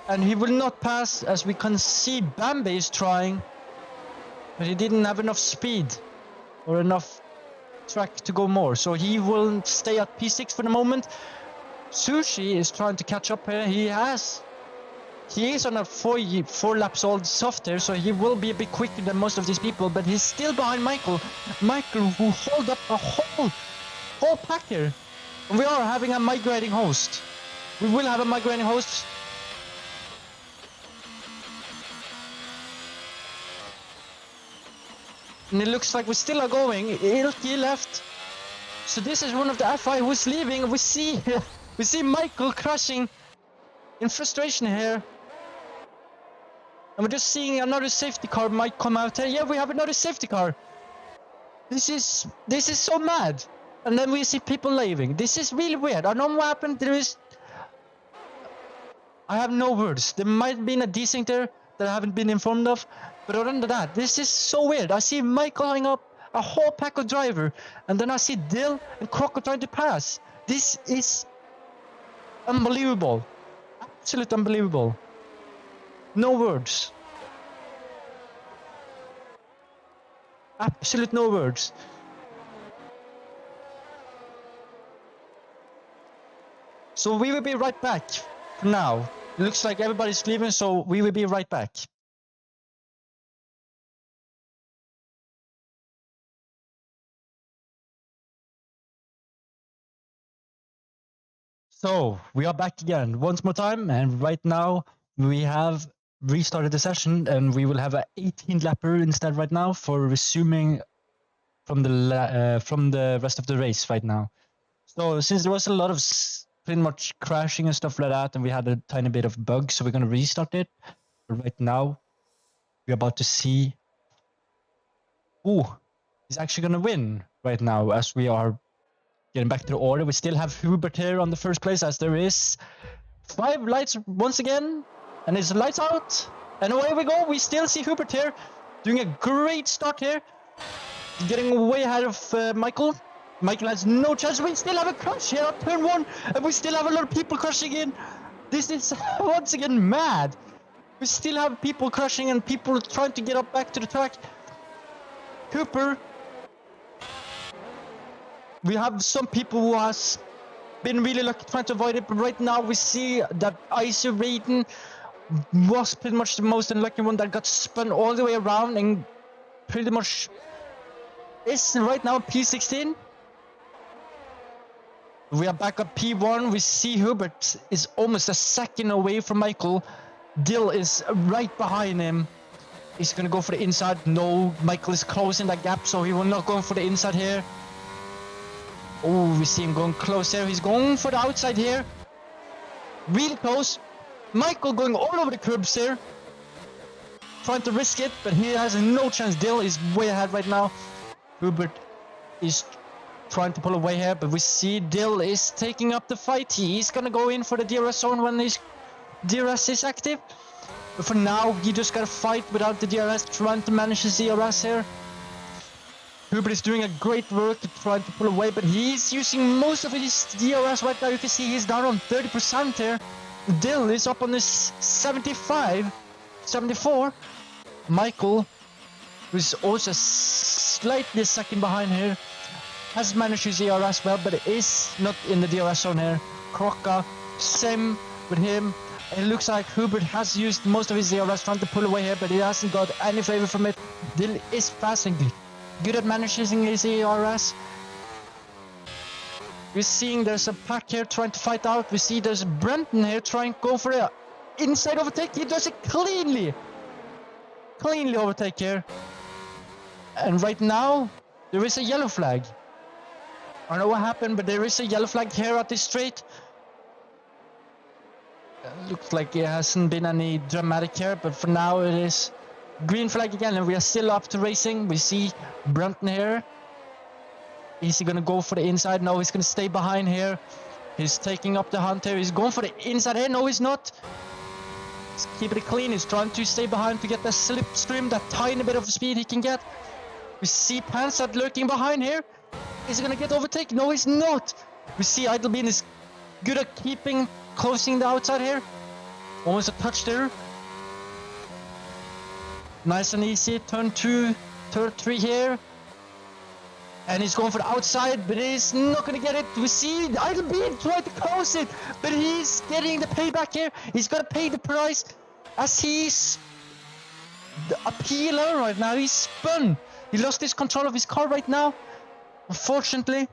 And he will not pass, as we can see Bambi is trying. But he didn't have enough speed or enough track to go more, so he will stay at P6 for the moment. Sushi is trying to catch up here. He is on a 4 laps old software, so he will be a bit quicker than most of these people, but he's still behind Michael who hold up a whole pack here. And we are having a migrating host. We will have a migrating host. And it looks like we still are going. Ilki left. So this is one of the FI who's leaving. We see Michael crashing in frustration here. And we're just seeing another safety car might come out here. Yeah, we have another safety car. This is so mad. And then we see people leaving. This is really weird. I don't know what happened. I have no words. There might have been a desync there that I haven't been informed of. But other than that, this is so weird. I see Michael hang up a whole pack of driver, and then I see Dill and Croco trying to pass. This is unbelievable. Absolutely unbelievable. No words. Absolute no words. So we will be right back for now. It looks like everybody's leaving, so we will be right back. So we are back again once more time, and right now we have restarted the session, and we will have an 18 lapper instead right now for resuming from the rest of the race right now. So since there was a lot of pretty much crashing and stuff like that, and we had a tiny bit of bugs, so we're gonna restart it. But right now we're about to see. Ooh, is actually going to win right now as we are getting back to the order. We still have Hubert here on the first place as there is 5 lights once again. And it's lights out. And away we go. We still see Hubert here doing a great start here. Getting way ahead of Michael. Michael has no chance. We still have a crash here on turn 1. And we still have a lot of people crashing in. This is once again mad. We still have people crashing and people trying to get up back to the track. Cooper. We have some people who has been really lucky trying to avoid it, but right now we see that Icy Raiden was pretty much the most unlucky one that got spun all the way around and pretty much is right now P16. We are back at P1. We see Hubert is almost a second away from Michael. Dill is right behind him. He's gonna go for the inside. No, Michael is closing that gap, so he will not go for the inside here. Oh, we see him going close here. He's going for the outside here. Really close. Michael going all over the curbs here. Trying to risk it, but he has no chance. Dill is way ahead right now. Hubert is trying to pull away here, but we see Dill is taking up the fight. He's gonna go in for the DRS zone when his DRS is active. But for now, he just gotta fight without the DRS, trying to manage his DRS here. Hubert is doing a great work to try to pull away, but he's using most of his DRS right now. You can see he's down on 30% here. Dill is up on this 75, 74. Michael, who's also slightly second behind here, has managed his DRS well, but it is not in the DRS zone here. Krocka, same with him. It looks like Hubert has used most of his DRS trying to pull away here, but he hasn't got any favor from it. Dill is fast and good at managing his DRS. We're seeing there's a pack here trying to fight out. We see there's Brenton here trying to go for a inside overtake. He does it cleanly overtake here. And right now, there is a yellow flag. I don't know what happened, but there is a yellow flag here at this straight. Looks like it hasn't been any dramatic here, but for now it is green flag again, and we are still up to racing. We see Brunton here. Is he gonna go for the inside? No, he's gonna stay behind here. He's taking up the hunt here. He's going for the inside here. No, he's not. He's keeping it clean. He's trying to stay behind to get that slipstream, that tiny bit of speed he can get. We see Pansat lurking behind here. Is he gonna get overtaken? No, he's not. We see Idlebean is good at closing the outside here. Almost a touch there. Nice and easy. Turn 2, turn 3 here. And he's going for the outside, but he's not going to get it. We see Idlebean trying to close it, but he's getting the payback here. He's got to pay the price as he's a peeler right now. He's spun. He lost his control of his car right now. Unfortunately,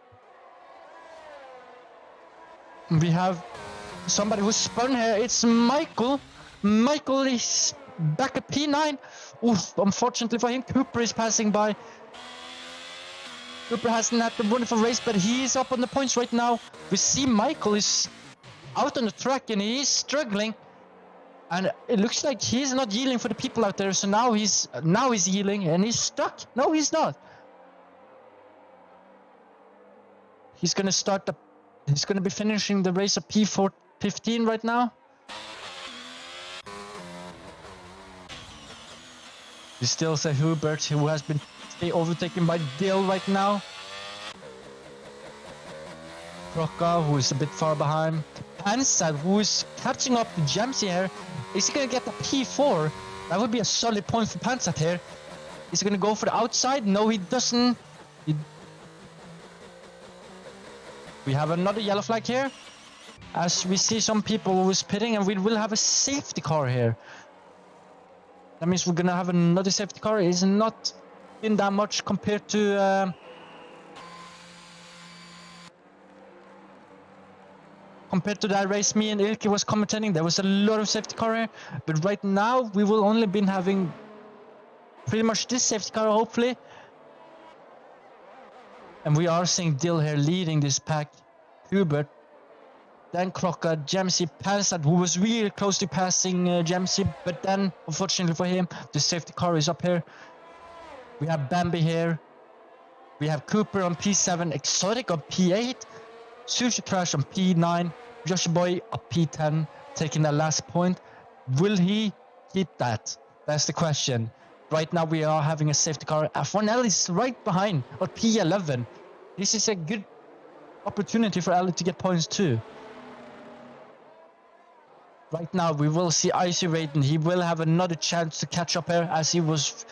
we have somebody who's spun here. It's Michael. Michael is back at P9. Oof, unfortunately for him, Cooper is passing by. Cooper hasn't had a wonderful race, but he's up on the points right now. We see Michael is out on the track and he's struggling. And it looks like he's not yielding for the people out there. So now he's yielding and he's stuck. No, he's not. He's gonna he's gonna be finishing the race at P15 right now. We still see Hubert, who has been overtaken by Dill right now. Krocka, who is a bit far behind. Pansad, who is catching up to Jamsey here. Is he gonna get the P4? That would be a solid point for Pansad here. Is he gonna go for the outside? No, he doesn't. We have another yellow flag here. As we see some people who is pitting, and we will have a safety car here. That means we're gonna have another safety car. It's not been that much compared to that race me and Ilke was commentating. There was a lot of safety car here, but right now we will only been having pretty much this safety car, hopefully. And we are seeing Dill here leading this pack. Hubert, then Krocka, Jamsey, Pansat, who was really close to passing Jamsey, but then unfortunately for him, the safety car is up here. We have Bambi here. We have Cooper on P7, Exotic on P8, Sushi Trash on P9, Yoshi Boy on P10, taking the last point. Will he keep that? That's the question. Right now we are having a safety car. F1L is right behind on P11. This is a good opportunity for Ellie to get points too. Right now we will see Icy Raiden. He will have another chance to catch up here, as he was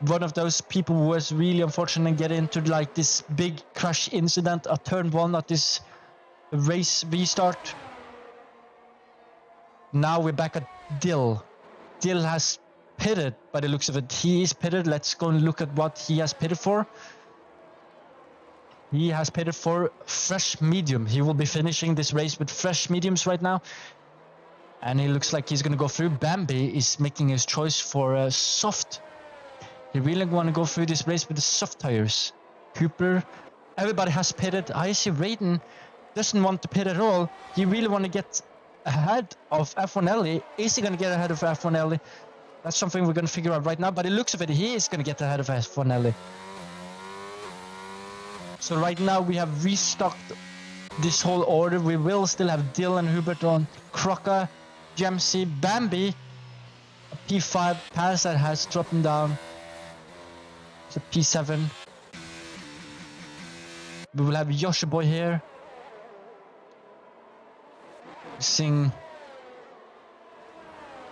one of those people who was really unfortunate and get into like this big crash incident at turn 1 at this race restart. Now we're back at Dill. Dill has pitted by the looks of it. He is pitted. Let's go and look at what he has pitted for. He has pitted for fresh medium. He will be finishing this race with fresh mediums right now. And he looks like he's going to go through. Bambi is making his choice for soft. He really want to go through this race with the soft tires. Cooper, everybody has pitted. I see Raiden doesn't want to pit at all. He really want to get ahead of F1L. Is he going to get ahead of F1L? That's something we're going to figure out right now. But it looks of it, he is going to get ahead of F1L. So right now we have restocked this whole order. We will still have Dylan, Hubert on, Croca, Jamsey, Bambi, P5, Parasite has dropped him down to P7. We will have Yoshi Boy here. Seeing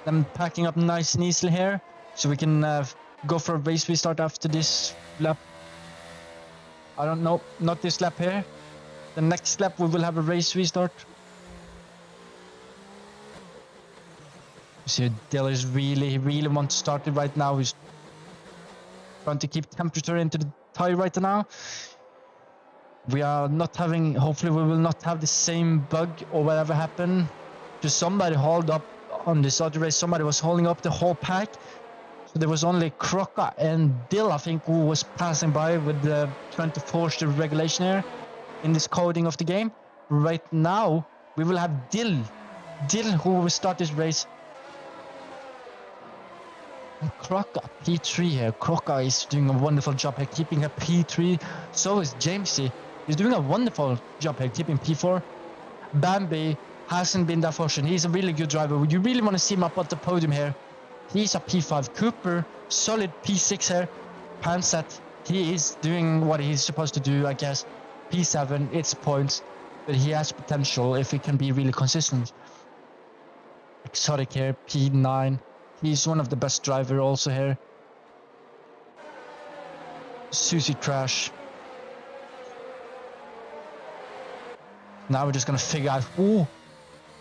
them packing up nice and easily here, so we can go for a race restart after this lap. I don't know, not this lap here. The next lap we will have a race restart. See, Dill is really want to start it right now. He's trying to keep temperature into the tire right now. We are not having, hopefully we will not have the same bug or whatever happened. Just somebody hauled up on this other race, somebody was holding up the whole pack. So there was only Croca and Dill, I think, who was passing by with trying to force the regulation here in this coding of the game. Right now, we will have Dill who will start this race. And Croca, P3 here. Croca is doing a wonderful job here, keeping a P3. So is Jamesy. He's doing a wonderful job here, keeping P4. Bambi hasn't been that fortunate. He's a really good driver. You really want to see him up at the podium here. He's a P5. Cooper, solid P6 here. Pansat, he is doing what he's supposed to do, I guess. P7, it's points, but he has potential if he can be really consistent. Exotic here, P9. He's one of the best drivers also here. Susie Crash. Now we're just gonna figure out who,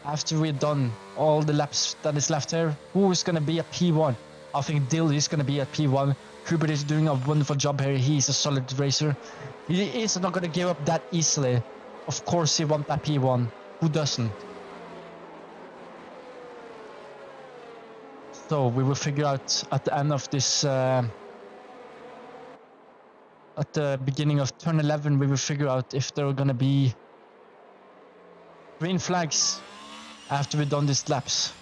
after we're done all the laps that is left here, who is gonna be at P1. I think Dill is gonna be at P1. Hubert is doing a wonderful job here. He's a solid racer. He is not gonna give up that easily. Of course he wants that P1. Who doesn't? So we will figure out at the end of this, at the beginning of turn 11, we will figure out if there are gonna be green flags after we've done these laps.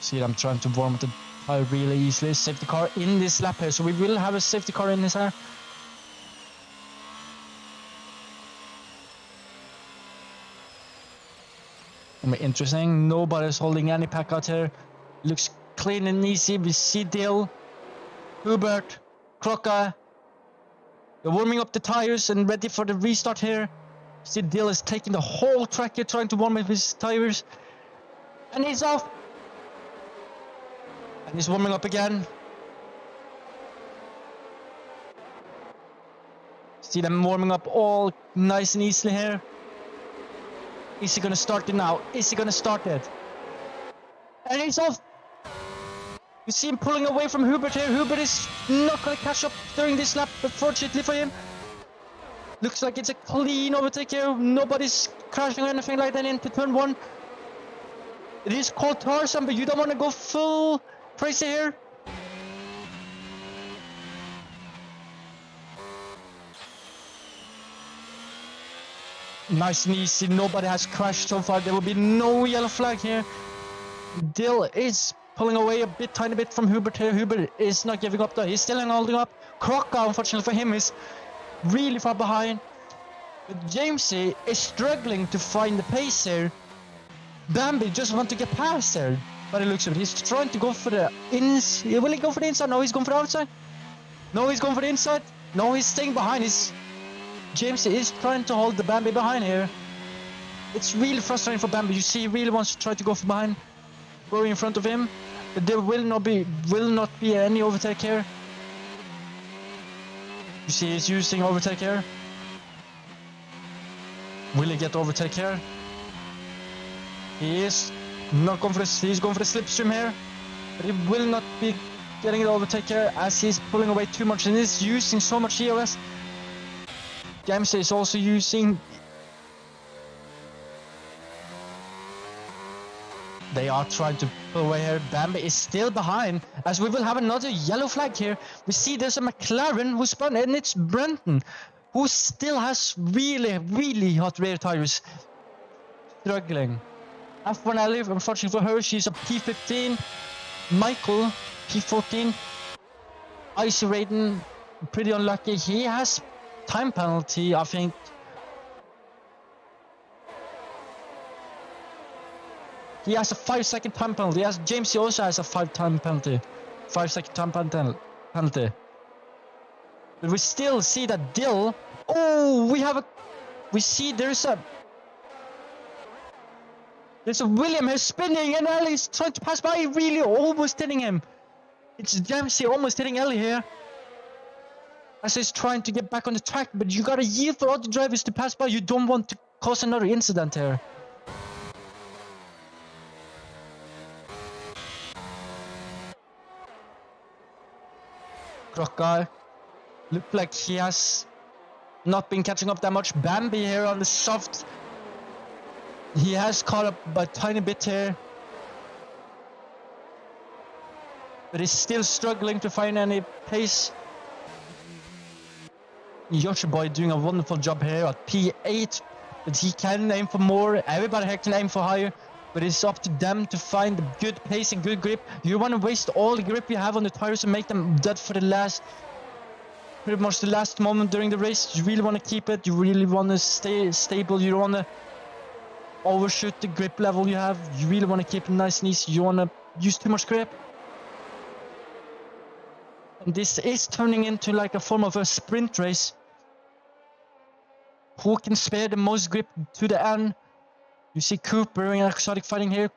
See, I'm trying to warm up the tire really easily. Safety car in this lap here, so we will have a safety car in this here. Interesting. Nobody's holding any pack out here. Looks clean and easy. We see Dill, Hubert, Croca. They're warming up the tires and ready for the restart here. See, Dill is taking the whole track here, trying to warm up his tires. And he's off. And he's warming up again. See them warming up all nice and easily here. Is he gonna start it now? Is he gonna start it? And he's off! You see him pulling away from Hubert here. Hubert is not gonna catch up during this lap, but fortunately for him. Looks like it's a clean overtake here. Nobody's crashing or anything like that into turn 1. It is called Tarzan, but you don't want to go full crazy here. Nice and easy. Nobody has crashed so far. There will be no yellow flag here. Dill is pulling away a bit, tiny bit from Hubert here. Hubert is not giving up though. He's still holding up. Crocca, unfortunately for him, is really far behind. But Jamesy is struggling to find the pace here. Bambi just wants to get past there. But it looks like he's trying to go for the inside. Will he go for the inside? No, he's going for the outside. No, he's going for the inside. No, he's staying behind. Jamesy is trying to hold the Bambi behind here. It's really frustrating for Bambi. You see, he really wants to try to go from behind, going in front of him. But there will not be any overtake here. You see, he's using overtake here. Will he get overtake here? He is not going for the. He's going for the slipstream here, but he will not be getting the overtake here as he's pulling away too much and is using so much EOS. Jamesy is also using. They are trying to pull away here. Bambi is still behind as we will have another yellow flag here. We see there's a McLaren who spun and it's Brenton who still has really hot rear tires. Struggling. F1 Ellie, unfortunately for her, she's a P15. Michael, P14. Icy Raiden, pretty unlucky. He has time penalty, I think. He has a 5-second time penalty. As Jamesy also has a 5-second time penalty. But we still see that Dill. Oh, we see there's a William here spinning and Ellie's trying to pass by, really almost hitting him. It's Jamesy almost hitting Ellie here. As he's trying to get back on the track, but you gotta yield for other drivers to pass by. You don't want to cause another incident here. Crocca looked like he has not been catching up that much. Bambi here on the soft. He has caught up a tiny bit here. But he's still struggling to find any pace. Yoshi Boy doing a wonderful job here at P8. But he can aim for more. Everybody here can aim for higher. But it's up to them to find the good pace and good grip. You want to waste all the grip you have on the tires and make them dead for pretty much the last moment during the race. You really want to keep it. You really want to stay stable. You don't want to overshoot the grip level you have. You really want to keep it nice and easy. You don't want to use too much grip. And this is turning into like a form of a sprint race. Who can spare the most grip to the end? You see Cooper and Exotic fighting here.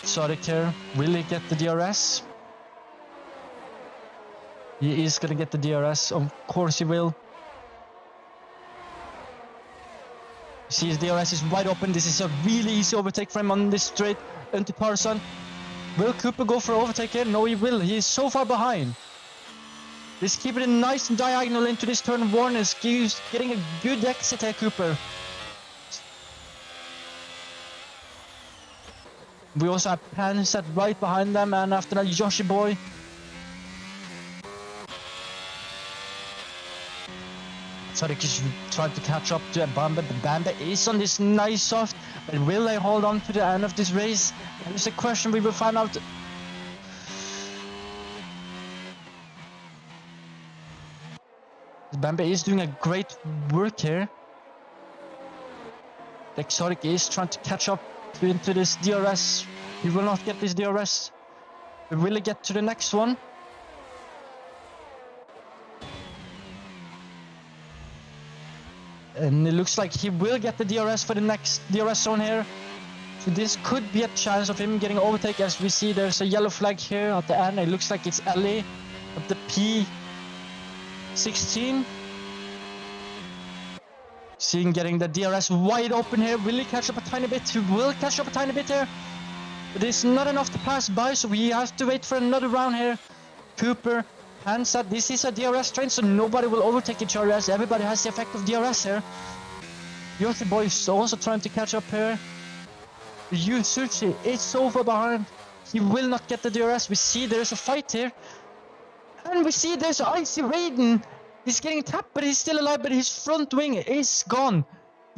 Exotic here. Will he get the DRS? He is gonna get the DRS. Of course he will. You see his DRS is wide open. This is a really easy overtake for him on this straight into Parson. Will Cooper go for overtake here? No, he will. He is so far behind. Let's keep it nice and diagonal into this turn one. Is getting a good exit here, Cooper. We also have Pan set right behind them, and after that, Yoshi Boy. So they just tried to catch up to Bamba, but Bamba is on this nice soft. But will they hold on to the end of this race? That is a question we will find out. Bamba is doing a great work here. The Exotic is trying to catch up into this DRS. He will not get this DRS. But will he get to the next one? And it looks like he will get the DRS for the next DRS zone here. So this could be a chance of him getting overtake. As we see, there's a yellow flag here at the end. It looks like it's Ellie at the P16. Seeing getting the DRS wide open here. Will he catch up a tiny bit? He will catch up a tiny bit here. But it's not enough to pass by, so we have to wait for another round here. Cooper, Hansa, this is a DRS train, so nobody will overtake each other as everybody has the effect of DRS here. Yoshi Boy is also trying to catch up here. Yusuchi is so far behind. He will not get the DRS. We see there's a fight here. And we see there's Icy Raiden. He's getting tapped, but he's still alive, but his front wing is gone.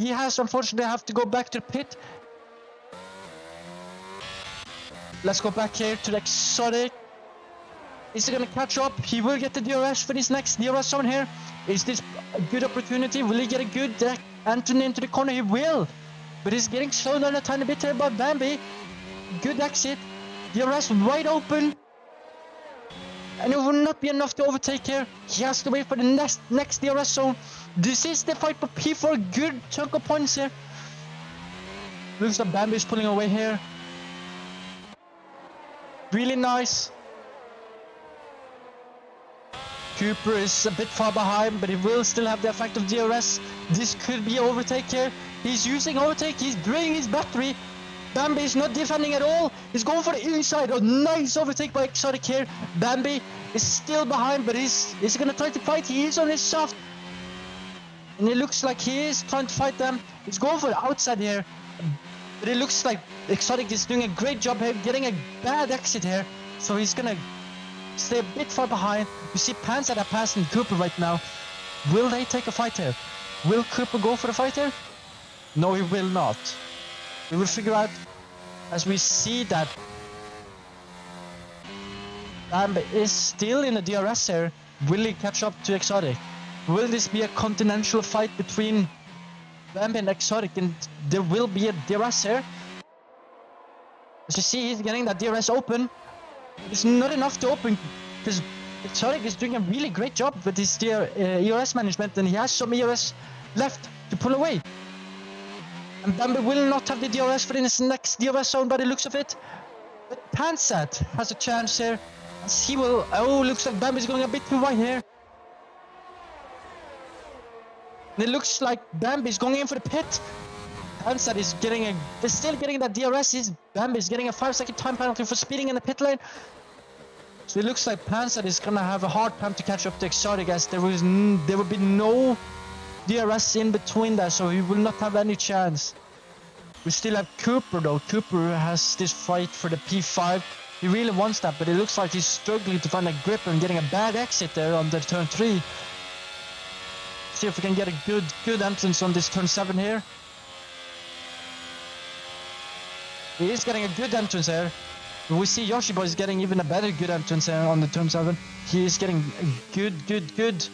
He has unfortunately have to go back to the pit. Let's go back here to the exotic. Is he gonna catch up? He will get the DRS for this next DRS zone here. Is this a good opportunity? Will he get a good entry into the corner? He will. But he's getting slowed down a tiny bit here by Bambi. Good exit. DRS wide open. And it will not be enough to overtake here. He has to wait for the next DRS zone. This is the fight for P for a good chunk of points here. Looks like Bambi is pulling away here. Really nice. Cooper is a bit far behind, but he will still have the effect of DRS. This could be overtake here. He's using overtake. He's draining his battery. Bambi is not defending at all. He's going for the inside. Oh, nice overtake by Exotic here. Bambi is still behind, but he's going to try to fight. He is on his soft. And it looks like he is trying to fight them. He's going for the outside here. But it looks like Exotic is doing a great job here, getting a bad exit here. So he's going to stay a bit far behind. You see Panzer that passing Cooper right now. Will they take a fight here? Will Cooper go for the fight here? No, he will not. We will figure out as we see that Bambi is still in the DRS here. Will he catch up to Exotic? Will this be a continental fight between Bambi and Exotic, and there will be a DRS here? As you see, he's getting that DRS open. It's not enough to open because Exotic is doing a really great job with his ERS management, and he has some ERS left to pull away. And Bambi will not have the DRS for his next DRS zone by the looks of it. But Pansat has a chance here. As he will. Oh, looks like Bambi's going a bit too wide here. And it looks like Bambi's going in for the pit. Pansat is still getting that DRS. Bambi's getting a 5-second time penalty for speeding in the pit lane. So it looks like Pansat is gonna have a hard time to catch up to Exotic, as there will be no DRS in between that, so he will not have any chance. We still have Cooper though. Cooper has this fight for the P5. He really wants that, but it looks like he's struggling to find a grip and getting a bad exit there on the turn 3. See if we can get a good entrance on this turn 7 here. He is getting a good entrance here. We see Yoshi Boy is getting even a better good entrance here on the turn 7. He is getting a good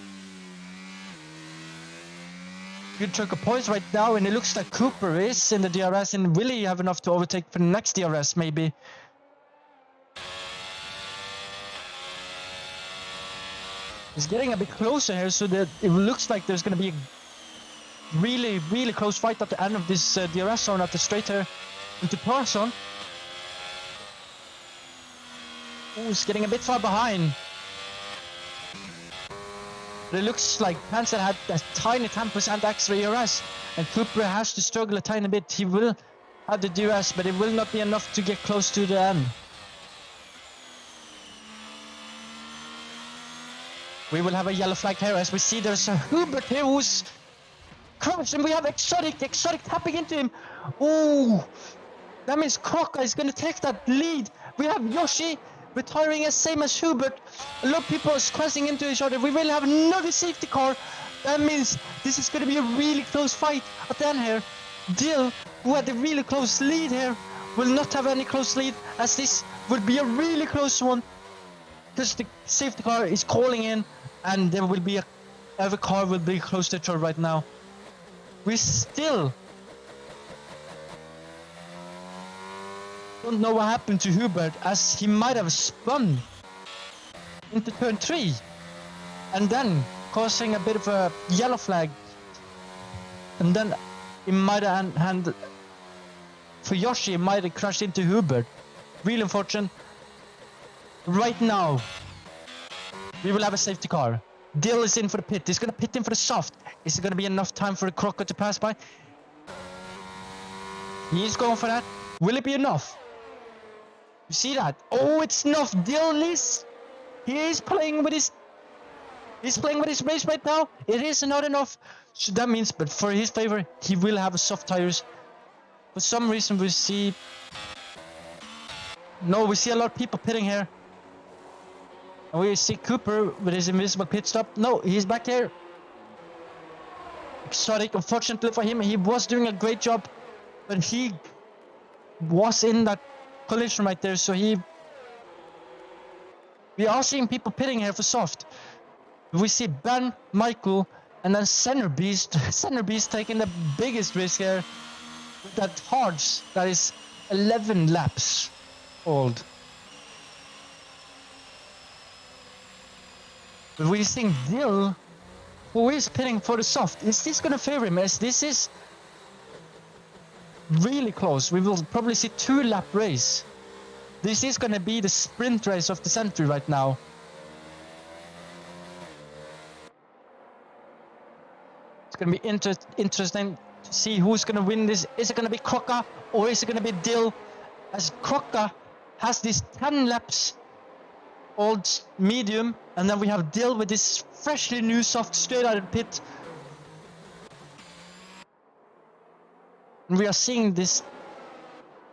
chunk of points right now, and it looks like Cooper is in the DRS, and will he have enough to overtake for the next DRS maybe? He's getting a bit closer here, so that it looks like there's going to be a really close fight at the end of this DRS zone at the straight here into Parson. Oh, he's getting a bit far behind. But it looks like Panzer had a tiny 10% extra ERS, and Cooper has to struggle a tiny bit. He will have the DRS, but it will not be enough to get close to the end. We will have a yellow flag here, as we see there's a Hubert here who's crashed, and we have Exotic tapping into him. Oh, that means Croca is going to take that lead. We have Yoshi retiring as same as Hubert. A lot of people are crashing into each other. We will have another safety car. That means this is going to be a really close fight at the end here. Dill, who had a really close lead here, will not have any close lead, as this would be a really close one, because the safety car is calling in, and there will be every car will be close to each other right now. We still don't know what happened to Hubert, as he might have spun into turn 3 and then causing a bit of a yellow flag, and then he might have handed for Yoshi, he might have crashed into Hubert. Really unfortunate. Right now we will have a safety car. Dill is in for the pit. He's gonna pit in for the soft. Is it gonna be enough time for the Crocker to pass by? He's going for that. Will it be enough? You see that? Oh, it's enough. Dill is playing with his race right now. It is not enough. So that means, but for his favor, he will have soft tires. For some reason we see a lot of people pitting here. And we see Cooper with his invisible pit stop. No, he's back here. Exotic, unfortunately for him, he was doing a great job, but he was in that collision right there, so we are seeing people pitting here for soft. We see Ben, Michael, and then Center Beast. Center Beast taking the biggest risk here with that hards that is 11 laps old. But we see Dill, who is pitting for the soft. Is this going to favor him? As this is really close. We will probably see 2-lap race. This is going to be the sprint race of the century right now. It's going to be interesting to see who's going to win this. Is it going to be Crocker or is it going to be Dill? As Crocker has this 10 laps old medium, and then we have Dill with this freshly new soft straight out of the pit. And we are seeing this.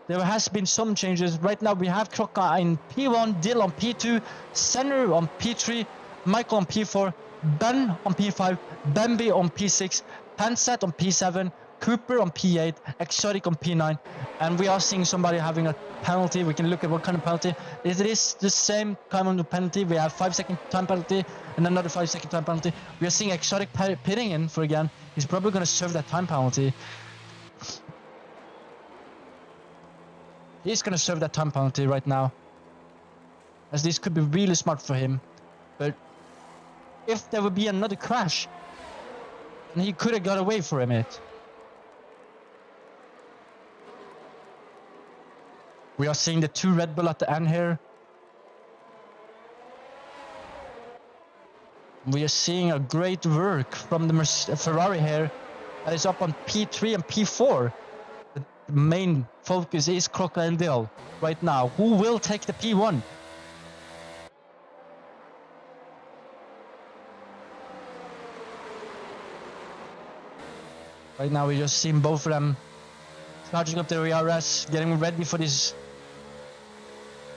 There has been some changes. Right now we have Crocker in P1, Dill on P2, Center on P3, Michael on P4, Ben on P5, Bambi on P6, Pansat on P7, Cooper on P8, Exotic on P9, and we are seeing somebody having a penalty. We can look at what kind of penalty. It is the same kind of penalty. We have 5-second time penalty and another 5-second time penalty. We are seeing Exotic pitting in for again. He's probably going to serve that time penalty. He's going to serve that time penalty right now, as this could be really smart for him. But if there would be another crash, then he could have got away for a minute. We are seeing the 2 Red Bull at the end here. We are seeing a great work from the Ferrari here. That is up on P3 and P4. The main focus is Crocker and Dill right now. Who will take the P1? Right now we just seen both of them charging up their ERS, getting ready for this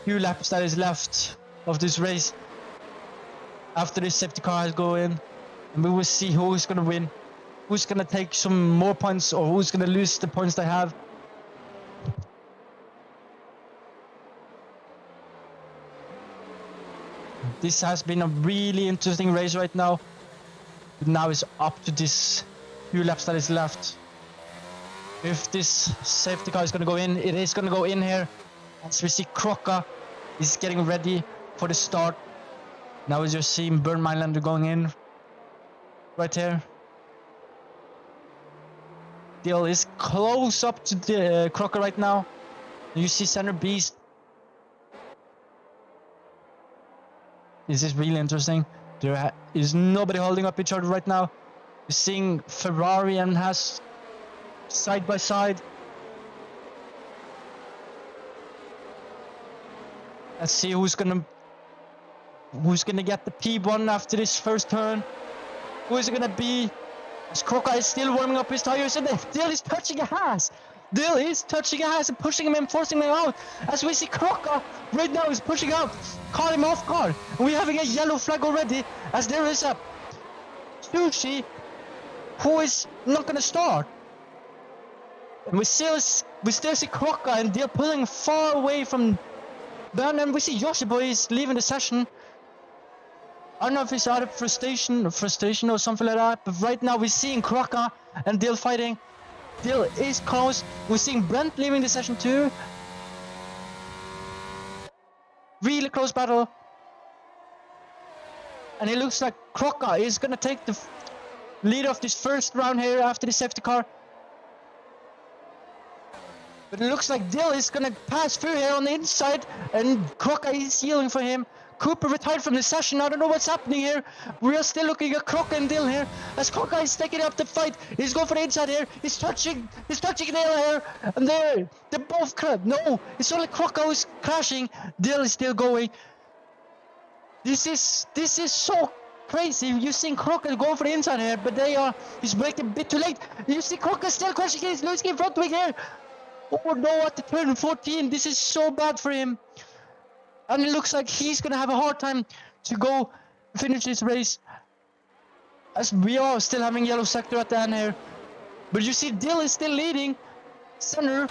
few laps that is left of this race. After this safety car has go in, and we will see who's going to win, who's going to take some more points, or who's going to lose the points they have. This has been a really interesting race right now. Now it's up to this few laps that is left. If this safety car is going to go in, it is going to go in here. As we see Crocker is getting ready for the start. Now we're just seeing Burn Mylander going in right here. Dill is close up to the Crocker right now. You see Center Beast. This is really interesting. There is nobody holding up each other right now. We're seeing Ferrari and Haas side by side. Let's see who's gonna get the P1 after this first turn. Who is it gonna be? As Crocker is still warming up his tires, and Dill is touching a Haas. Dill is touching a Haas and pushing him and forcing him out. As we see Crocker right now is pushing out, caught him off guard. And we're having a yellow flag already, as there is a Sushi who is not gonna start. And we still see Crocker and Dill pulling far away from Ben, and we see Yoshi is leaving the session. I don't know if it's out of frustration or something like that, but right now we're seeing Crocker and Dill fighting. Dill is close. We're seeing Brent leaving the session too. Really close battle. And it looks like Crocker is going to take the lead of this first round here after the safety car. But it looks like Dill is going to pass through here on the inside, and Crocker is yielding for him. Cooper retired from the session. I don't know what's happening here. We are still looking at Crocker and Dill here. As Crocker is taking up the fight. He's going for the inside here. He's touching Dill here. And they're both crashed. No, it's only Crocker who's crashing. Dill is still going. This is so crazy. You're seeing Crocker go for the inside here, but he's braking a bit too late. You see Crocker still crashing. He's losing in front wing here. Oh no, at the turn 14. This is so bad for him. And it looks like he's going to have a hard time to go finish this race. as we are still having yellow sector at the end here. But you see Dill is still leading. Center.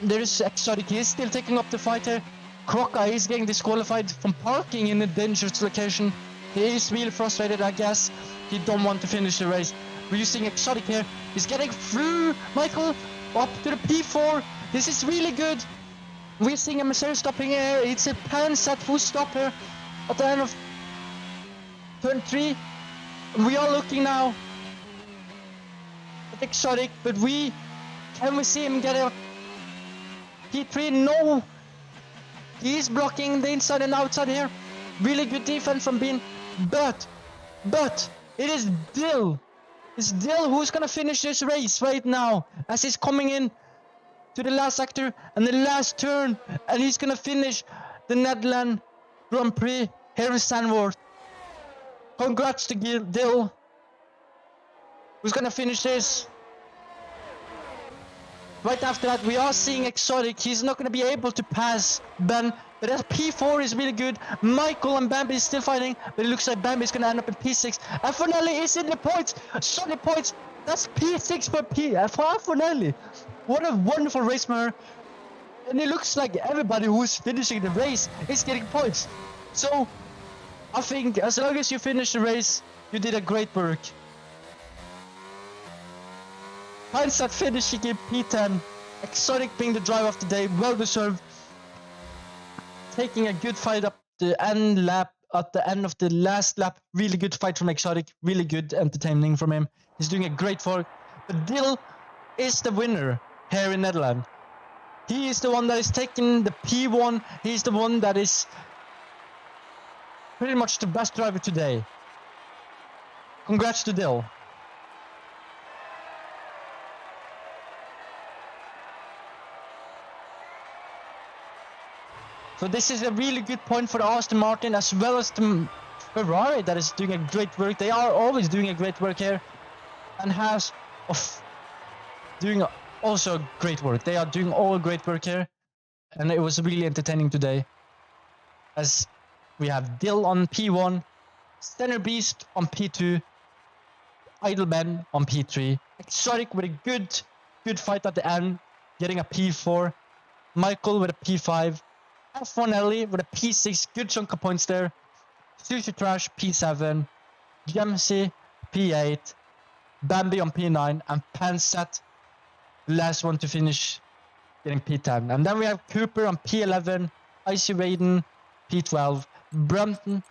There's Exotic, he is still taking up the fight here. Croca is getting disqualified from parking in a dangerous location. He is really frustrated, I guess. He don't want to finish the race. We're using Exotic here. He's getting through Michael up to the P4. This is really good. We're seeing a Mercedes stopping here. It's a Pansat full stop here at the end of turn 3. We are looking now at Exotic, but can we see him get a P3? No. He's blocking the inside and outside here. Really good defense from Bean. But it is Dill. It's Dill who's gonna finish this race right now as he's coming in to the last sector and the last turn, and he's gonna finish the Netherlands Grand Prix here in Zandvoort. Congrats to Dill, who's gonna finish this. Right after that, we are seeing Exotic. He's not going to be able to pass Ben, but that P4 is really good. Michael and Bambi is still fighting, but it looks like Bambi is going to end up in P6. And Fornelli is in the points. Solid points. That's P6 for Fornelli. What a wonderful race from her. And it looks like everybody who's finishing the race is getting points. So, I think as long as you finish the race, you did a great work. Hindsight finishing in P10. Exotic being the driver of the day, well deserved. Taking a good fight up the end lap, at the end of the last lap. Really good fight from Exotic, really good entertaining from him. He's doing a great work. But Dill is the winner here in Netherlands. He is the one that is taking the P1. He's the one that is pretty much the best driver today. Congrats to Dill. So this is a really good point for the Aston Martin as well as the Ferrari that is doing a great work. They are always doing a great work here, and Haas doing also great work. They are doing all great work here, and it was really entertaining today. As we have Dill on P1, Center Beast on P2, Idleman on P3, Exotic with a good fight at the end, getting a P4, Michael with a P5, F1Ellie with a P6, good chunk of points there. Sushi Trash P7, Gemsy P8, Bambi on P9, and Pansat, last one to finish, getting P10. And then we have Cooper on P11, Icy Raiden P12, Brumpton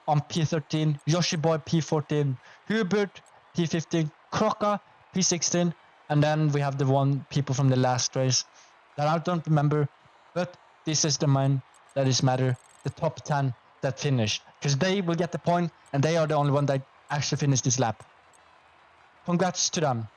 on P13, Yoshi Boy P14, Hubert P15, Croca P16, and then we have the people from the last race that I don't remember, but this is the mine that is matter, the top 10 that finish, because they will get the point and they are the only one that actually finished this lap. Congrats to them.